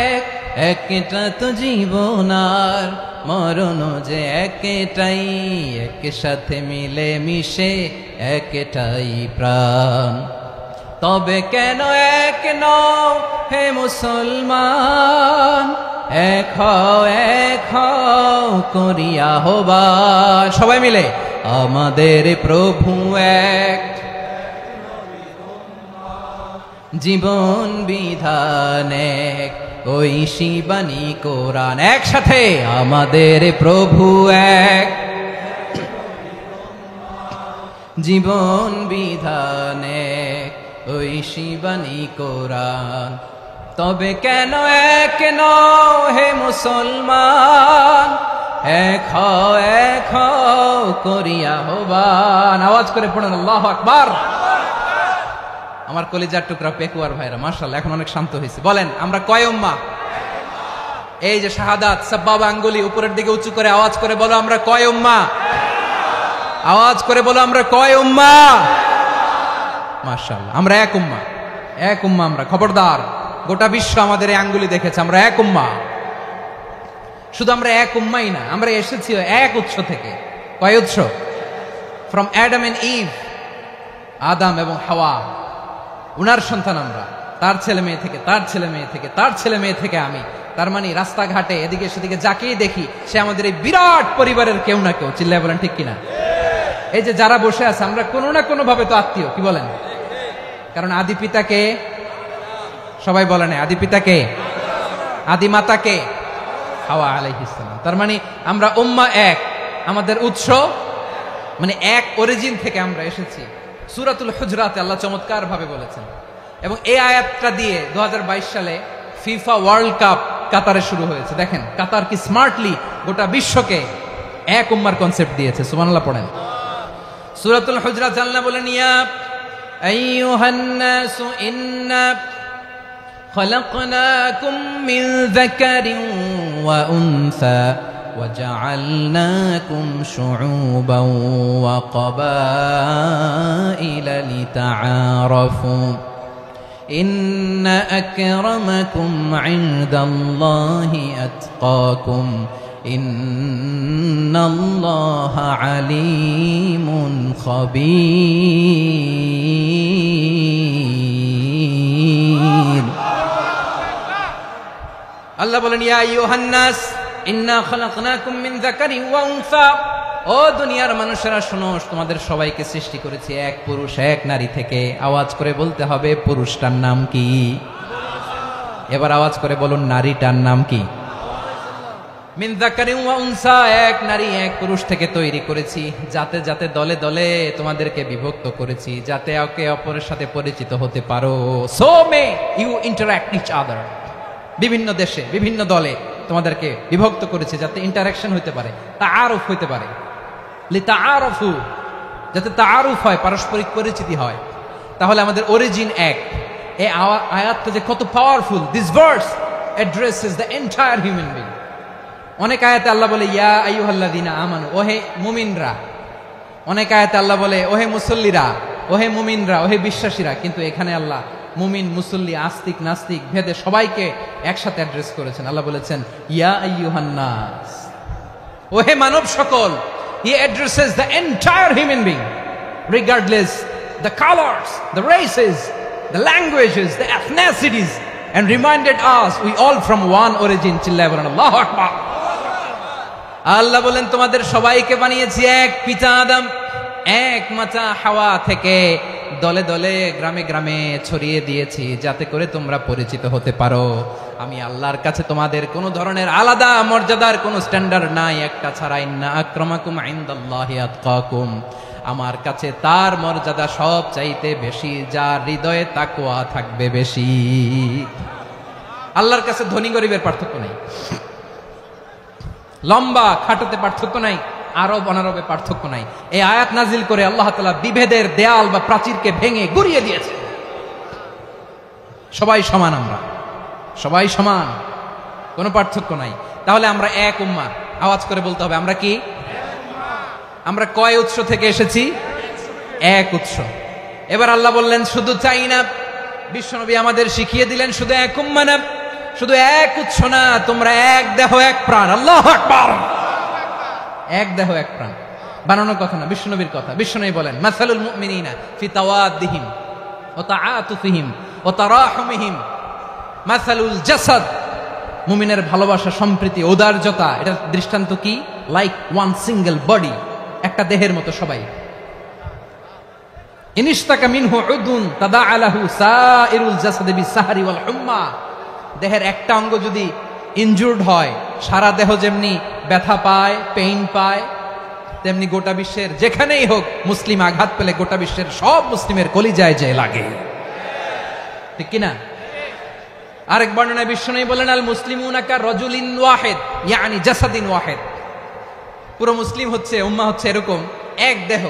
এক। একটা তো জীবন আর মরণ যে একটাই, একসাথে মিলে মিশে একটাই প্রাণ। তবে কেন এক নও হে মুসলমান? এক হও, এক হও করিয়া আহ্বান। সবাই মিলে, আমাদের প্রভু এক, জীবন বিধান এক, ওই শিবানী কোরআন। একসাথে, আমাদের প্রভু এক, জীবন বিধান এক, ওই শিবানী কোরআন। তবে কেন এক নও হে মুসলমান? এক হও, এক হও করিয়া আহ্বান। আওয়াজ করে পড়ুন আল্লাহু আকবার। আমার কলিজার টুকরা পেকুয়ার ভাইরা, মাশাআল্লাহ এখন অনেক শান্ত হয়েছে। বলেন আমরা কয় উম্মাহ? এই যে শাহাদাত সাব্বাবা আঙ্গুলি উপরের দিকে উঁচু করে আওয়াজ করে বলো আমরা কয় উম্মা, আওয়াজ করে বলো আমরা কয় উম্মা। মাশাআল্লাহ, আমরা এক উম্মা, এক উম্মা আমরা। খবরদার, গোটা বিশ্ব আমাদের এই আঙ্গুলি দেখেছে, আমরা এক উম্মা। শুধু আমরা এক উম্মাই না, আমরা এসেছি এক উৎস থেকে। কয় উৎস? ফ্রম অ্যাডাম এন্ড ইভ, আদম এবং হাওয়া, উনার সন্তান আমরা। তার ছেলে মেয়ে থেকে, তার ছেলে মেয়ে থেকে, তার ছেলে মেয়ে থেকে আমি। তার মানে রাস্তাঘাটে এদিকে সেদিকে যাকেই দেখি সে আমাদের এই বিরাট পরিবারের কেউ না কেউ। চিল্লায় বলেন ঠিক কিনা? এই যে যারা বসে আছে আমরা কোনো না কোনো ভাবে তো আত্মীয়, কি বলেন? কারণ আদি পিতাকে সবাই বলে না, আদি পিতাকে, আদি মাতাকে হাওয়া আলাইহিস সালাম। তার মানে আমরা উম্মা এক, আমাদের উৎস মানে এক অরিজিন থেকে আমরা এসেছি। সূরাতুল হুজরাতে আল্লাহ চমৎকার ভাবে বলেছেন। এবং এই আয়াতটা দিয়ে 2022 সালে ফিফা ওয়ার্ল্ড কাপ কাতারে শুরু হয়েছে। দেখেন কাতার কি স্মার্টলি গোটা বিশ্বকে এক উম্মার কনসেপ্ট দিয়েছে। সুবহানাল্লাহ পড়েন। সূরাতুল হুজরাত আল্লাহ বলেন, ইয়া আইয়ুহান নাসু ইন্না খলাকনাকুম মিন যাকারিন ওয়া উনসা وجعلناكم شعوبا وقبائل لتعارفوا إن أكرمكم عند الله أتقاكم إن الله عليم خبير الله বলেন ইয়া আইয়ুহান নাস ইন্না খালাকনাকুম মিন যাকারিন ওয়া উনসা। ও দুনিয়ার মানুষেরা শোনো, তোমাদের সবাইকে সৃষ্টি করেছি এক পুরুষ এক নারী থেকে। আওয়াজ করে বলতে হবে পুরুষটার নাম কি? এবার আওয়াজ করে বলুন নারীটার নাম কি? মিন যাকারিন ওয়া উনসা, এক নারী এক পুরুষ থেকে তৈরি করেছি। যাতে যাতে দলে দলে তোমাদেরকে বিভক্ত করেছি, যাতে একে অপরের সাথে পরিচিত হতে পারো। So may you interact each other. বিভিন্ন দেশে বিভিন্ন দলে তোমাদেরকে বিভক্ত করেছে যাতে ইন্টারাকশন হইতে পারে, তাআরুফ হইতে পারে। লিতাআরফু, যাতে তাআরুফ হয়, পারস্পরিক পরিচিতি হয়। তাহলে আমাদের অরিজিন এক। এই আয়াতটা যে কত powerful. This verse addresses the entire human being. অনেক আয়াতে আল্লাহ বলে ইয়া আইয়ুহাল্লাযীনা আমানু, ওহে মুমিনরা। অনেক আয়াতে আল্লাহ বলে ওহে মুসল্লিরা, ওহে মুমিনরা, ওহে বিশ্বাসীরা। কিন্তু এখানে আল্লাহ মুমিন মুসল্লি আস্তিক নাস্তিক ভেদে সবাইকে একসাথে অ্যাড্রেস করেছেন। আল্লাহ বলেছেন ইয়া আইয়ুহান নাস, ওহে মানব সকল। হি addresses the entire human being regardless the colours, the races, the languages, the এথনিসিটিস and reminded us we all from one origin. চিল্লায় বলেন আল্লাহু আকবার। আল্লাহ বলেন তোমাদের সবাইকে বানিয়েছি এক পিতা আদম, এক মাতা হাওয়া থেকে। দলে দলে গ্রামে গ্রামে ছড়িয়ে দিয়েছি যাতে করে তোমরা পরিচিত হতে পারো। আমি আল্লাহর কাছে তোমাদের কোন ধরনের আলাদা মর্যাদার কোন স্ট্যান্ডার্ড নাই একটা ছাড়া। ইন্না আক্রামাকুম ইনদাল্লাহি আতকাকুম, আমার কাছে তার মর্যাদা সব চাইতে বেশি যার হৃদয়ে তাকওয়া থাকবে বেশি। আল্লাহর কাছে ধনী গরিবের পার্থক্য নেই, লম্বা খাটোতে পার্থক্য নাই, আরব অনারবে পার্থক্য নাই। এই আয়াত নাজিল করে আল্লাহ তাআলা বিভেদের দেয়াল বা প্রাচীরকে ভেঙে গুড়িয়ে দিয়েছে। সবাই সমান, আমরা সবাই সমান, কোনো পার্থক্য নাই। তাহলে আমরা এক উম্মাহ। আওয়াজ করে বলতে হবে আমরা কি? আমরা কয় উৎস থেকে এসেছি? এক উৎস। এবার আল্লাহ বললেন শুধু চাই না, বিশ্বনবী আমাদের শিখিয়ে দিলেন শুধু এক উম্মাহ না, শুধু এক উৎস না, তোমরা এক দেহ এক প্রাণ। আল্লাহু আকবার। এক দেহ এক প্রাণ বানানোর কথা না, বিশ্বনবীর কথা। বিশ্বনবী বলেন মাসালুল মুমিনিনা ফি তাওয়াদ্দিহিম ওয়া তাআতুফিহিম ওয়া তারাহুমিহিম মাসালুল জাসাদ। মুমিনের ভালোবাসা, সম্প্রীতি, ঔদার্যতা, এটার দৃষ্টান্ত কি? লাইক ওয়ান সিঙ্গেল বডি, একটা দেহের মতো সবাই। ইনিশতাকা মিনহু উদুন তাদাআ লাহু সাইরুল জাসাদি বিসাহরি ওয়াল হুম্মা। দেহের একটা অঙ্গ যদি ইনজুর্ড হয়, সারা দেহ যেমনি ব্যথা পায়, পেইন পায়, তেমনি গোটা বিশ্বের যেখানেই হোক মুসলিম আঘাত পেলে গোটা বিশ্বের সব মুসলিমের কলিজায় যে লাগে, ঠিক কিনা? আরেক বর্ণনায় বিশ্বনবী বলেন আল মুসলিমুনা কা রাজুলিন ওয়াহিদ ইয়ানি জাসাদিন ওয়াহিদ। পুরো মুসলিম হচ্ছে, উম্মাহ হচ্ছে এরকম এক দেহ।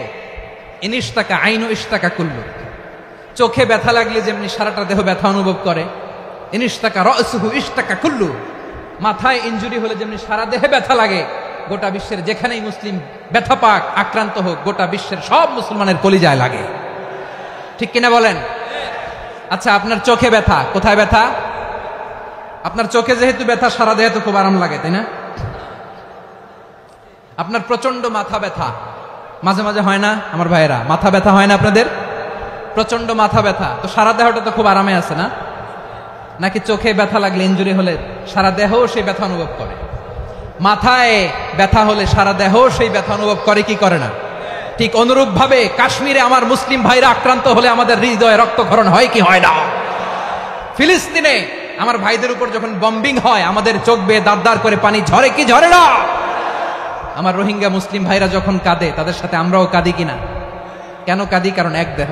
ইনিশতাকা আইনু ইশতাকা কুল্লু। চোখে ব্যথা লাগলে যেমনি সারাটা দেহ ব্যথা অনুভব করে, ইনিশতাকা রাসুহু ইশতাকা কুল্লু। মাথায় ইনজুরি হলে যেমনি সারা দেহে ব্যথা লাগে, গোটা বিশ্বের যেখানেই মুসলিম ব্যথা পাক, আক্রান্ত হোক, গোটা বিশ্বের সব মুসলমানের কলিজায় লাগে। ঠিক কিনা বলেন? আচ্ছা, আপনার চোখে ব্যথা, কোথায় ব্যথা? আপনার চোখে যেহেতু ব্যথা, সারা দেহে তো খুব আরাম লাগে, তাই না? আপনার প্রচন্ড মাথা ব্যথা মাঝে মাঝে হয় না আমার ভাইয়েরা? মাথা ব্যথা হয় না আপনাদের? প্রচন্ড মাথা ব্যথা, তো সারা দেহটা তো খুব আরামে আছে না? নাকি চোখে ব্যথা লাগলে, ইনজুরি হলে সারা দেহ সেই ব্যথা অনুভব করে? মাথায় ব্যথা হলে সারা দেহ সেই ব্যথা অনুভব করে কি করে না? ঠিক অনুরূপ ভাবে কাশ্মীরে আমার মুসলিম ভাইরা আক্রান্ত হলে আমাদের হৃদয়ে রক্তক্ষরণ হয় কি হয় না? ফিলিস্তিনে আমার ভাইদের উপর যখন বম্বিং হয়, আমাদের চোখ বেয়ে দাঁড় দাঁড় করে পানি ঝরে কি ঝরে না? আমার রোহিঙ্গা মুসলিম ভাইরা যখন কাঁদে, তাদের সাথে আমরাও কাঁদি কিনা? কেন কাঁদি? কারণ এক দেহ।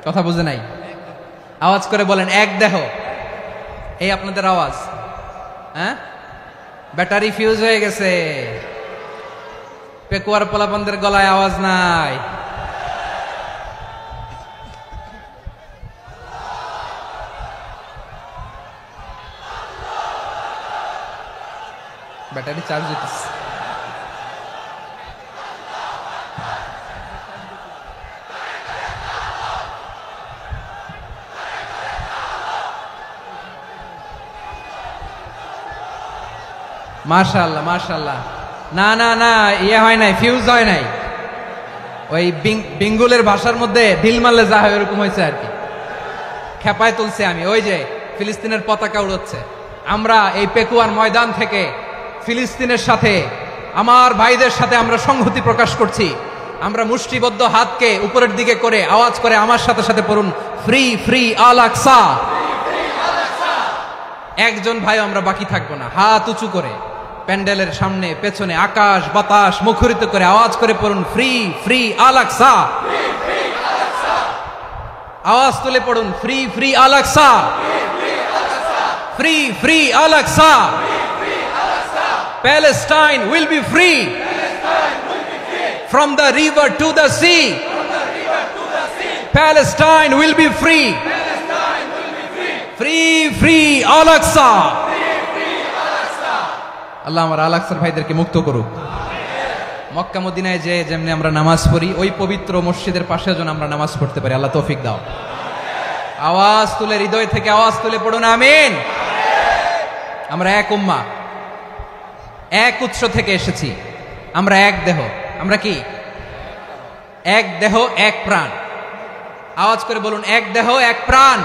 কথা বুঝে নাই? আওয়াজ করে বলেন, এক দেহ। এই আপনাদের আওয়াজ, হ্যাঁ? ব্যাটারি ফিউজ হয়ে গেছে, পেকুয়ার পোলাপানদের গলায় আওয়াজ নাই। ব্যাটারি চার্জ দিতেছে। মাশাআল্লাহ মাশাআল্লাহ। না না না, ইয়ে হয় নাই, ফিউজ হয় নাই। ওই বেঙ্গলের ভাষার মধ্যে ঢিল মারলে যা হয় ওরকম হয়েছে আর কি। খেপায় তুলছে আমি। ওই যে ফিলিস্তিনের পতাকা উড়াচ্ছে। আমরা এই পেকুয়ার ময়দান থেকে ফিলিস্তিনের সাথে, আমার ভাইদের সাথে আমরা সংহতি প্রকাশ করছি। আমরা মুষ্টিবদ্ধ হাতকে উপরের দিকে করে আওয়াজ করে আমার সাথে সাথে পড়ুন, ফ্রি ফ্রি আল আকসা। একজন ভাই আমরা বাকি থাকবো না। হাত উঁচু করে প্যান্ডেলের সামনে পেছনে আকাশ বাতাস মুখরিত করে আওয়াজ করে পড়ুন, ফ্রি ফ্রি আল আকসা। আওয়াজ তুলে পড়ুন, free free Al Aqsa, free free Al Aqsa. Palestine will be free from the river to the sea. Palestine will be free. Free free Al Aqsa. আল্লাহ আমার আল আকসার ভাইদেরকে মুক্ত করুক। মক্কা মদিনায় যে যেমনি আমরা নামাজ পড়ি, ওই পবিত্র মসজিদের পাশে যেন আমরা নামাজ পড়তে পারি। আল্লাহ তৌফিক দাও। আওয়াজ তুলে, হৃদয় থেকে আওয়াজ তুলে পড়ুন আমিন। আমরা এক উম্মাহ, এক উৎস থেকে এসেছি। আমরা এক দেহ। আমরা কি? এক দেহ এক প্রাণ। আওয়াজ করে বলুন, এক দেহ এক প্রাণ।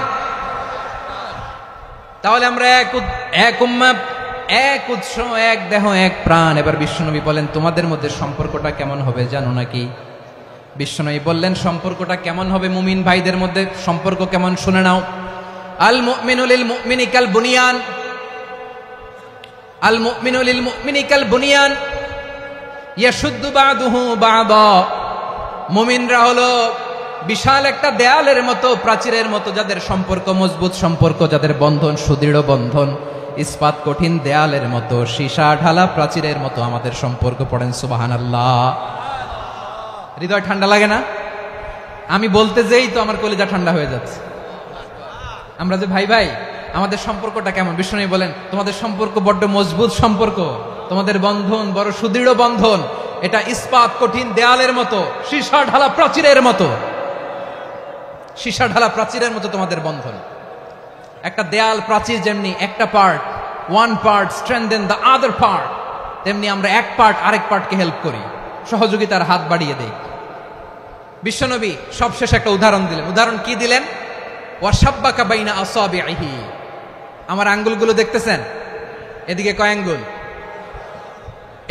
তাহলে আমরা এক উম্মাহ, এক উৎস, এক দেহ এক প্রাণ। এবার বিশ্বনবী বলেন, তোমাদের মধ্যে সম্পর্কটা কেমন হবে জানো নাকি? বিশ্বনবী বললেন, সম্পর্কটা কেমন হবে মুমিন ভাইদের মধ্যে? সম্পর্ক কেমন শুনে নাও। আল মুমিনু লিল মুমিনি কাল বুনিয়ান, আল মুমিনু লিল মুমিনি কাল বুনিয়ান ইয়াশুদ্দু বাদুহু বাদা। মুমিনরা হলো বিশাল একটা দেয়ালের মতো, প্রাচীরের মতো, যাদের সম্পর্ক মজবুত সম্পর্ক, যাদের বন্ধন সুদৃঢ় বন্ধন, ইস্পাত কঠিন দেয়ালের মতো, সীসা ঢালা প্রাচীরের মতো আমাদের সম্পর্ক। পড়েন সুবহানাল্লাহ। হৃদয় ঠান্ডা লাগে না? আমি বলতে যেই তো আমার কলিজা ঠান্ডা হয়ে যাচ্ছে। আমরা যে ভাই ভাই, আমাদের সম্পর্কটা কেমন? বিষ্ণু বলেন, তোমাদের সম্পর্ক বড্ড মজবুত সম্পর্ক, তোমাদের বন্ধন বড় সুদৃঢ় বন্ধন, এটা ইস্পাত কঠিন দেয়ালের মতো, সীসা ঢালা প্রাচীরের মতো। সীসা ঢালা প্রাচীরের মতো তোমাদের বন্ধন। একটা দেয়াল প্রাচীর যেমনি একটা part, one part strengthen the other part, তেমনি আমরা এক পার্ট আরেক পার্টকে হেল্প করি, সহযোগিতার হাত বাড়িয়ে দেই। বিশ্বনবী সবশেষ একটা উদাহরণ দিলেন। উদাহরণ কি দিলেন? ওয়াশাব্বাকা বাইনা আসাবিহি। আমার আঙ্গুলগুলো দেখতেছেন? এদিকে কয় আঙ্গুল?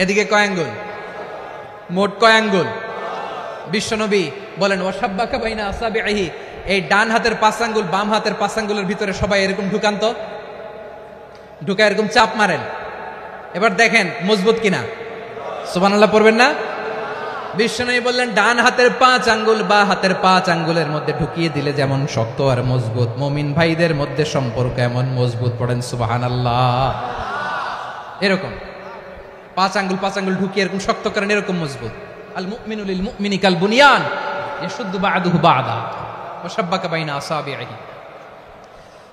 এদিকে কয় আঙ্গুল? মোট কয় আঙ্গুল? বিশ্বনবী বলেন, ওয়াশাব্বাকা বাইনা আসাবিহি। এই ডান হাতের 5 আঙ্গুল বাম হাতের 5 আঙ্গুলের ভিতরে সবাই এরকম ঢুকান তো, ঢুকা এরকম চাপ মারেন। এবার দেখেন মজবুত কিনা। সুবহানাল্লাহ পড়বেন না? বিশ্বনবী বললেন, ডান হাতের 5 আঙ্গুল বা হাতের 5 আঙ্গুলের মধ্যে ঢুকিয়ে দিলে যেমন শক্ত আর মজবুত, মুমিন ভাইদের মধ্যে সম্পর্ক এমন মজবুত। পড়েন সুবহানাল্লাহ। এরকম 5 আঙ্গুল ঢুকিয়ে এরকম শক্ত করেন, এরকম মজবুত। আল মুমিনু লিল মুমিনি কাল বুনিয়ান ইয়াশুদ্দু বা'দুহু বা'দা ওয়াশাব্বাকা বাইনা আসাবিহি।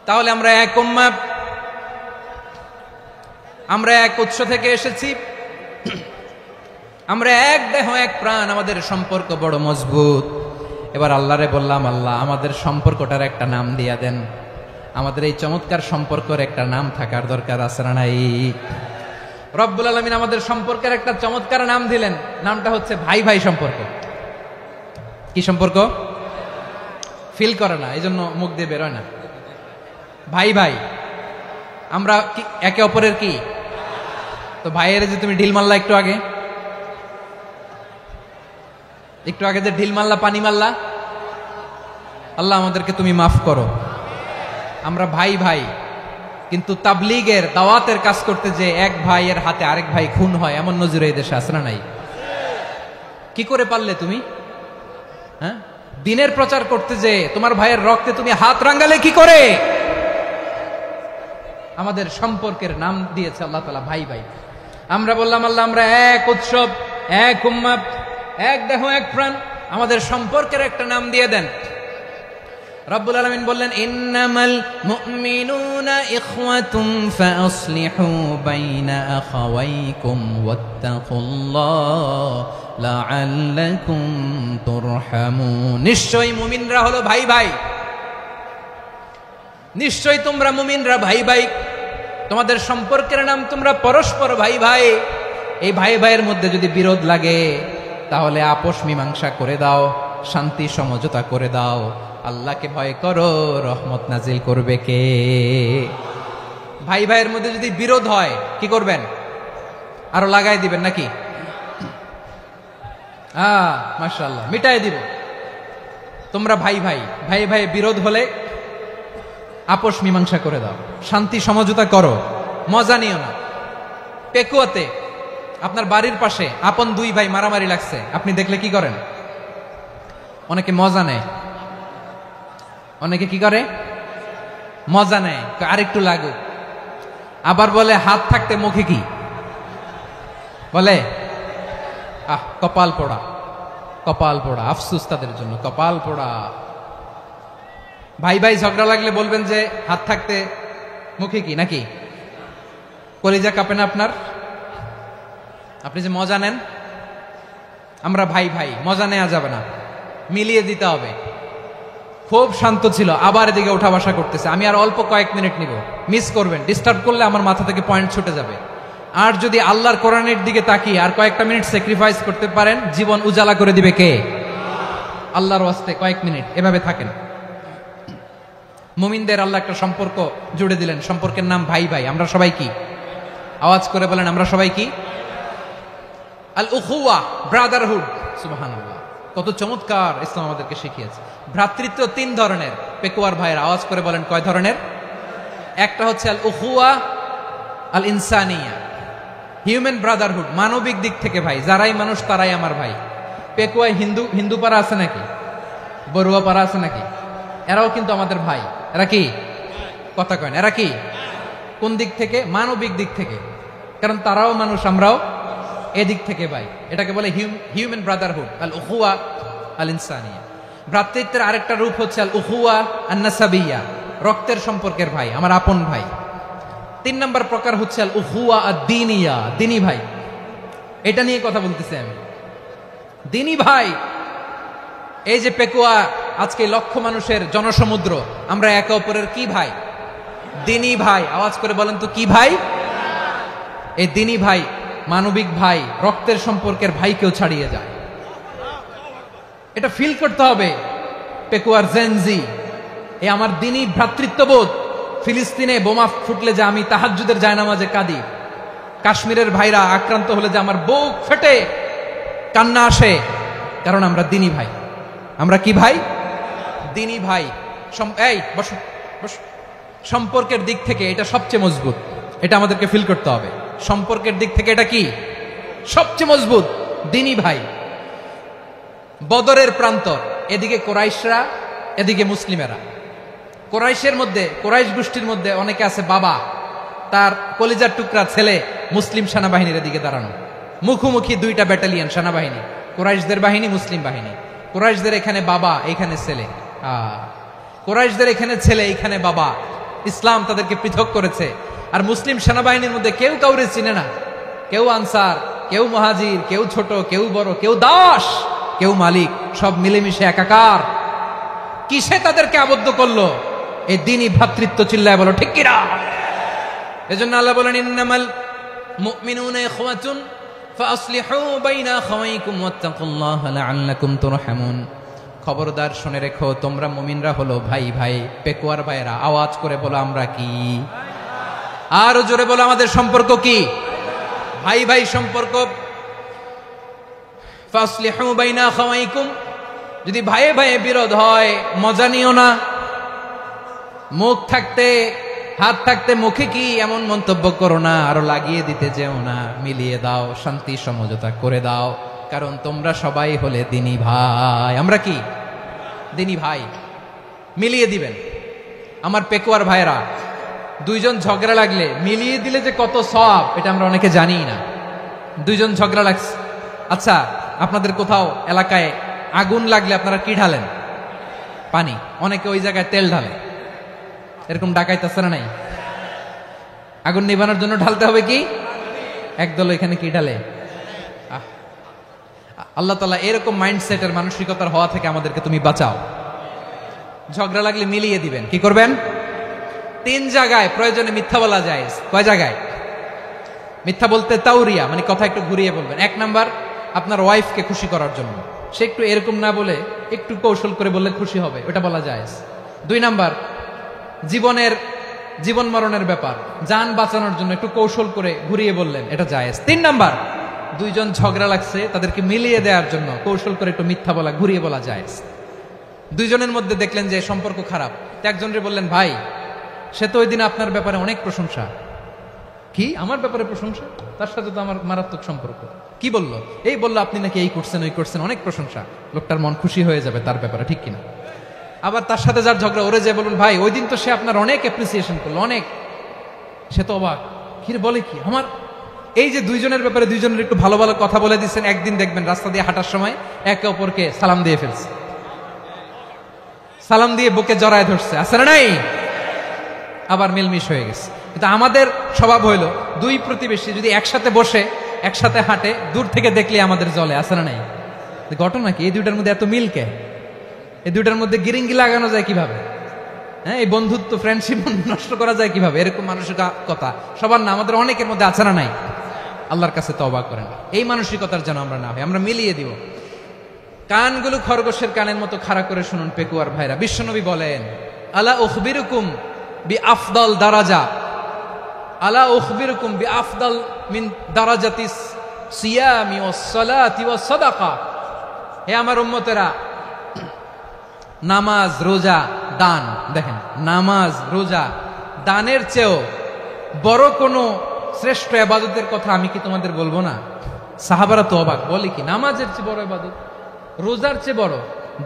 তাহলে আমরা এক উম্মাহ, আমরা এক উৎস থেকে এসেছি, আমরা এক দেহ এক প্রাণ, আমাদের সম্পর্ক বড় মজবুত। এবার আল্লাহরে বললাম, আল্লাহ আমাদের সম্পর্কটার একটা নাম দিয়া দেন। আমাদের এই চমৎকার সম্পর্কের একটা নাম থাকার দরকার আছে না নাই? রব্বুল আলামিন আমাদের সম্পর্কের একটা চমৎকার নাম দিলেন, নামটা হচ্ছে ভাই ভাই সম্পর্ক। কি সম্পর্ক? ফিল করে না, এই জন্য মুখ দিয়ে বেরোয় না। ভাই ভাই, আমরা একে অপরের কি? তো ভাইয়ের যে তুমি ঢিল মারলা একটু আগে যে ঢিল মারলা, পানি মারলা, আল্লাহ আমাদেরকে তুমি মাফ করো। আমরা ভাই ভাই, কিন্তু তাবলীগের দাওয়াতের কাজ করতে যে এক ভাইয়ের হাতে আরেক ভাই খুন হয়, এমন নজির এই দেশে আছে না নাই? কি করে পারলে তুমি? হ্যাঁ, দিনের প্রচার করতে যে তোমার ভাইয়ের রক্তে তুমি হাত রাঙ্গালে কি করে? আমাদের সম্পর্কের নাম দিয়েছে আল্লাহ তাআলা ভাই ভাই। আমরা বললাম, আল্লাহ আমরা এক উৎসব, এক উম্মাত, এক দেহ এক প্রাণ, আমাদের সম্পর্কের একটা নাম দিয়ে দেন। রব্বুল আলামিন বললেন, ইন্নামাল মুমিনুনা ইখওয়াতুন ফাআসলিহু বাইনা আখাওয়াইকুম ওয়াত্তাকুল্লাহ লাআল্লাকুম তুরহামুন। নিশ্চয়ই মুমিনরা হলো ভাই ভাই, নিশ্চয়ই তোমরা মুমিনরা ভাই ভাই, তোমাদের সম্পর্কের নাম তোমরা পরস্পর ভাই ভাই। এই ভাই ভাইয়ের মধ্যে যদি বিরোধ লাগে তাহলে আপোষ মীমাংসা করে দাও, শান্তি সমঝোতা করে দাও। আল্লাহকে ভয় করো, রহমত নাজিল করবে কে? ভাই ভাইয়ের মধ্যে যদি বিরোধ হয় কি করবেন? আরো লাগাই দিবেন নাকি? মাশাআল্লাহ, মিটাই দিব। তোমরা ভাই ভাই, ভাই ভাই বিরোধ হলে আপোষ মীমাংসা করে দাও, শান্তি সমঝোতা করো, মজা নিও না। পেকুয়াতে আপনার বাড়ির পাশে আপন দুই ভাই মারামারি লাগছে, আপনি দেখলে কি করেন? অনেকে মজা নেয়, অনেকে কি করে? মজা নেয়, আরেকটু লাগুক। আবার বলে হাত থাকতে মুখে কি বলে? কপাল পোড়া, কপাল পোড়া। আফসুস তাদের জন্য, কপাল পোড়া। ভাই ভাই ঝগড়া লাগলে বলবেন যে হাত থাকতে মুখে কি, নাকি? কলিজা কাঁপে না আপনার? আপনি যে মজা নেন। আমরা ভাই ভাই, মজা নেওয়া যাবে না, মিলিয়ে দিতে হবে। খুব শান্ত ছিল, আবার এদিকে উঠা বসা করতেছে। আমি আর অল্প কয়েক মিনিট নিব, মিস করবেন। ডিস্টার্ব করলে আমার মাথা থেকে পয়েন্ট ছুটে যাবে। আর যদি আল্লাহর কোরআনের দিকে তাকিয়ে আর কয়েকটা মিনিট স্যাক্রিফাইস করতে পারেন, জীবন উজালা করে দিবে কে? আল্লাহর ওয়াস্তে কয়েক মিনিট এভাবে থাকেন। মুমিনদের আল্লাহ একটা সম্পর্ক জুড়ে দিলেন, সম্পর্কের নাম ভাই ভাই। আমরা সবাই কি? আওয়াজ করে বলেন, আমরা সবাই কি? আল উখুয়া, ব্রাদারহুড। সুবহানাল্লাহ, কত চমৎকার ইসলাম আমাদেরকে শিখিয়েছে। ভ্রাতৃত্ব তিন ধরনের। পেকুয়ার ভাইয়ের আওয়াজ করে বলেন, কয় ধরনের? একটা হচ্ছে আল উখুয়া আল ইনসানিয়া, হিউম্যান ব্রাদারহুড, মানবিক দিক থেকে ভাই। যারাই মানুষ তারাই আমার ভাই। পেকুয়ায় হিন্দু পাড়া আছে নাকি? বড়ুয়া পাড়া আছে নাকি? এরাও কিন্তু আমাদের ভাই। এরা কি? কথা কয় না, এরা কি? কোন দিক থেকে? মানবিক দিক থেকে। কারণ তারাও মানুষ, আমরাও এদিক থেকে ভাই। এটাকে বলে হিউম্যান ব্রাদারহুড, আল উখুয়া আল ইনসানিয়া। ভ্রাতৃত্বের আরেকটা রূপ হচ্ছে আল উখুয়া আন নাসাবিয়া, রক্তের সম্পর্কের ভাই, আমার আপন ভাই। তিন নম্বর প্রকার হচ্ছে আল উখুয়া আদ দীনিয়া, দিনী ভাই। এটা নিয়ে কথা বলতেছি আমি। দিনী ভাই, এই যে পেকুয়া, আজকে লক্ষ মানুষের জনসমুদ্র, আমরা একে অপরের কি ভাই? দিনী ভাই। আওয়াজ করে বলেন তো কি ভাই? এই দিনী ভাই, মানবিক ভাই, রক্তের সম্পর্কের ভাইকেও ছাড়িয়ে যায়। এটা ফিল করতে হবে। পেকুয়ার জেনজি, এই আমার দিনী ভ্রাতৃত্ববোধ। ফিলিস্তিনে বোমা ফুটলে যে আমি তাহাজ্জুদের জায়নামাজে কাঁদি, কাশ্মীরের ভাইরা আক্রান্ত হলে যে আমার বুক ফেটে কান্না আসে, কারণ আমরা দিনী ভাই। আমরা কি ভাই? দিনী ভাই। এই বসো বসো। সম্পর্কের দিক থেকে এটা সবচেয়ে মজবুত, এটা আমাদেরকে ফিল করতে হবে। সম্পর্কের দিক থেকে এটা কি? সবচেয়ে মজবুত, দিনী ভাই। বদরের প্রান্তর, এদিকে কোরাইশরা, এদিকে মুসলিমেরা। কোরাইশের মধ্যে, কোরাইশ গোষ্ঠীর মধ্যে অনেকে আছে বাবা, তার কলিজার টুকরা ছেলে মুসলিম সেনাবাহিনীর এদিকে দাঁড়ানো। মুখোমুখি দুইটা ব্যাটালিয়ন সেনাবাহিনী, কোরাইশদের বাহিনী, মুসলিম বাহিনী। কোরাইশদের এখানে বাবা, এখানে ছেলে। কোরাইশদের এখানে ছেলে, এখানে বাবা। ইসলাম তাদেরকে পৃথক করেছে। আর মুসলিম সেনাবাহিনীর মধ্যে কেউ কাউরে চিনে না, কেউ আনসার, কেউ মুহাজির, কেউ ছোট, কেউ বড়, কেউ দাস, কেউ মালিক, সব মিলেমিশে একাকার। কিসে তাদেরকে আবদ্ধ করলো? এই দ্বীনি ভ্রাতৃত্ব। চিল্লায় বলো ঠিক কিনা? এজন্য আল্লাহ বলেন, ইন্নামাল মুমিনুনা ইখওয়াতুন ফাসলিহু বাইনা আখাওয়াইকুম ওয়াত্তাকুল্লাহা লাআল্লাকুম তুরহামুন। খবরদার শুনে রেখো, তোমরা মুমিনরা হলো ভাই ভাই, পেকুয়ার ভাইরা। আওয়াজ করে বলো আমরা কি? আরো জোরে বলো আমাদের সম্পর্ক কি? ভাই ভাই সম্পর্ক। ফাসলিহু বাইনা আখাওয়াইকুম, যদি ভাইয়ে ভাইয়ে বিরোধ হয় মজা নিও না। মুখ থাকতে হাত থাকতে মুখে কি এমন মন্তব্য করো না, আরো লাগিয়ে দিতে যেও না। মিলিয়ে দাও, শান্তি সমঝোতা করে দাও, কারণ তোমরা সবাই হলে দ্বীনি ভাই। আমরা কি? দ্বীনি ভাই। মিলিয়ে দিবেন। আমার পেকুয়ার ভাইরা, দুইজন ঝগড়া লাগলে মিলিয়ে দিলে যে কত সওয়াব, এটা আমরা অনেকে জানি না। দুইজন ঝগড়া লাগছে, আচ্ছা আপনাদের কোথাও এলাকায় আগুন লাগলে আপনারা কি ঢালেন? পানি। অনেকে ওই জায়গায় তেল ঢালে। এরকম ডাকাইতেছে না নাই? আগুন নিবানোর জন্য ঢালতে হবে কি? একদল এখানে কি ঢালে? আল্লাহ তাআলা এরকম মাইন্ডসেটের মানসিকতার হওয়া থেকে আমাদেরকে তুমি বাঁচাও। ঝগড়া লাগলে মিলিয়ে দিবেন। কি করবেন? 3 জায়গায় প্রয়োজনে মিথ্যা বলা যায়। কয় জায়গায় মিথ্যা বলতে? তাউরিয়া, মানে কথা একটু ঘুরিয়ে বলবেন। 1 নাম্বার, আপনার ওয়াইফকে খুশি করার জন্য। সে একটু এরকম না বলে একটু কৌশল করে বললে খুশি হবে, ওটা বলা যায়। 2 নাম্বার, জীবন মরণের ব্যাপার, জান বাঁচানোর জন্য একটু কৌশল করে ঘুরিয়ে বললেন, এটা জায়েজ। 3 নাম্বার, দুইজন ঝগড়া লাগছে, তাদেরকে মিলিয়ে দেওয়ার জন্য কৌশল করে একটু মিথ্যা বলা, ঘুরিয়ে বলা জায়েজ। দুইজনের মধ্যে দেখলেন যে সম্পর্ক খারাপ, একজনকে বললেন, ভাই সে তো ওই দিন আপনার ব্যাপারে অনেক প্রশংসা। কি? আমার ব্যাপারে প্রশংসা? তার সাথে তো আমার মারাত্মক সম্পর্ক। কি বললো? এই বললো আপনি নাকি এই করছেন ওই করছেন, অনেক প্রশংসা। লোকটার মন খুশি হয়ে যাবে তার ব্যাপারে, ঠিক কিনা? আবার তার সাথে যার ঝগড়া, ওরে যে বলুন, ভাই ওই দিন তো সে আপনার অনেক অ্যাপ্রিসিয়েশন করলো, অনেক। সে তো অবাক, কি বলে কি আমার? এই যে দুইজনের ব্যাপারে দুইজনের একটু ভালো ভালো কথা বলে দিচ্ছেন, একদিন দেখবেন রাস্তা দিয়ে হাঁটার সময় একে অপরকে সালাম দিয়ে ফেলছে, সালাম দিয়ে বুকে জড়ায় ধরছে, আছে না নাই? আবার মিলমিশ হয়ে গেছে। কিন্তু আমাদের স্বভাব হইল, দুই প্রতিবেশী যদি একসাথে বসে একসাথে হাঁটে, দূর থেকে দেখলে আমাদের জলে, আছে না নাই? ঘটনা কি? এই দুইটার মধ্যে এত মিল কে? এই দুইটার মধ্যে গিরিঙ্গি লাগানো যায় কিভাবে? হ্যাঁ, এই বন্ধুত্ব ফ্রেন্ডশিপ নষ্ট করা যায় কিভাবে? এরকম মানসিকতা সবার না, আমাদের অনেকের মধ্যে আছে না নাই? আল্লাহর কাছে তওবা করেন, এই মানসিকতার যেন আমরা না হই, আমরা মিলিয়ে দিব। কানগুলো খরগোশের কানের মতো খাড়া করে শুনুন পেকুয়ার ভাইরা। বিশ্বনবী বলেন, আলা উখবিরুকুম বিআফদাল দারাজা, আলা উখবিরুকুম বিআফদাল মিন দারাজাতিস সিয়ামি ওয়াস সালাতি ওয়াস সাদাকা। হে আমার উম্মতেরা, নামাজ, রোজা, দান, দেখেন নামাজ, রোজা, দানের চেয়েও বড় কোনো শ্রেষ্ঠ ইবাদতের কথা আমি কি তোমাদের বলবো না? সাহাবারা তো অবাক, বলে কি নামাজের চেয়ে বড় ইবাদত, রোজার চেয়ে বড়,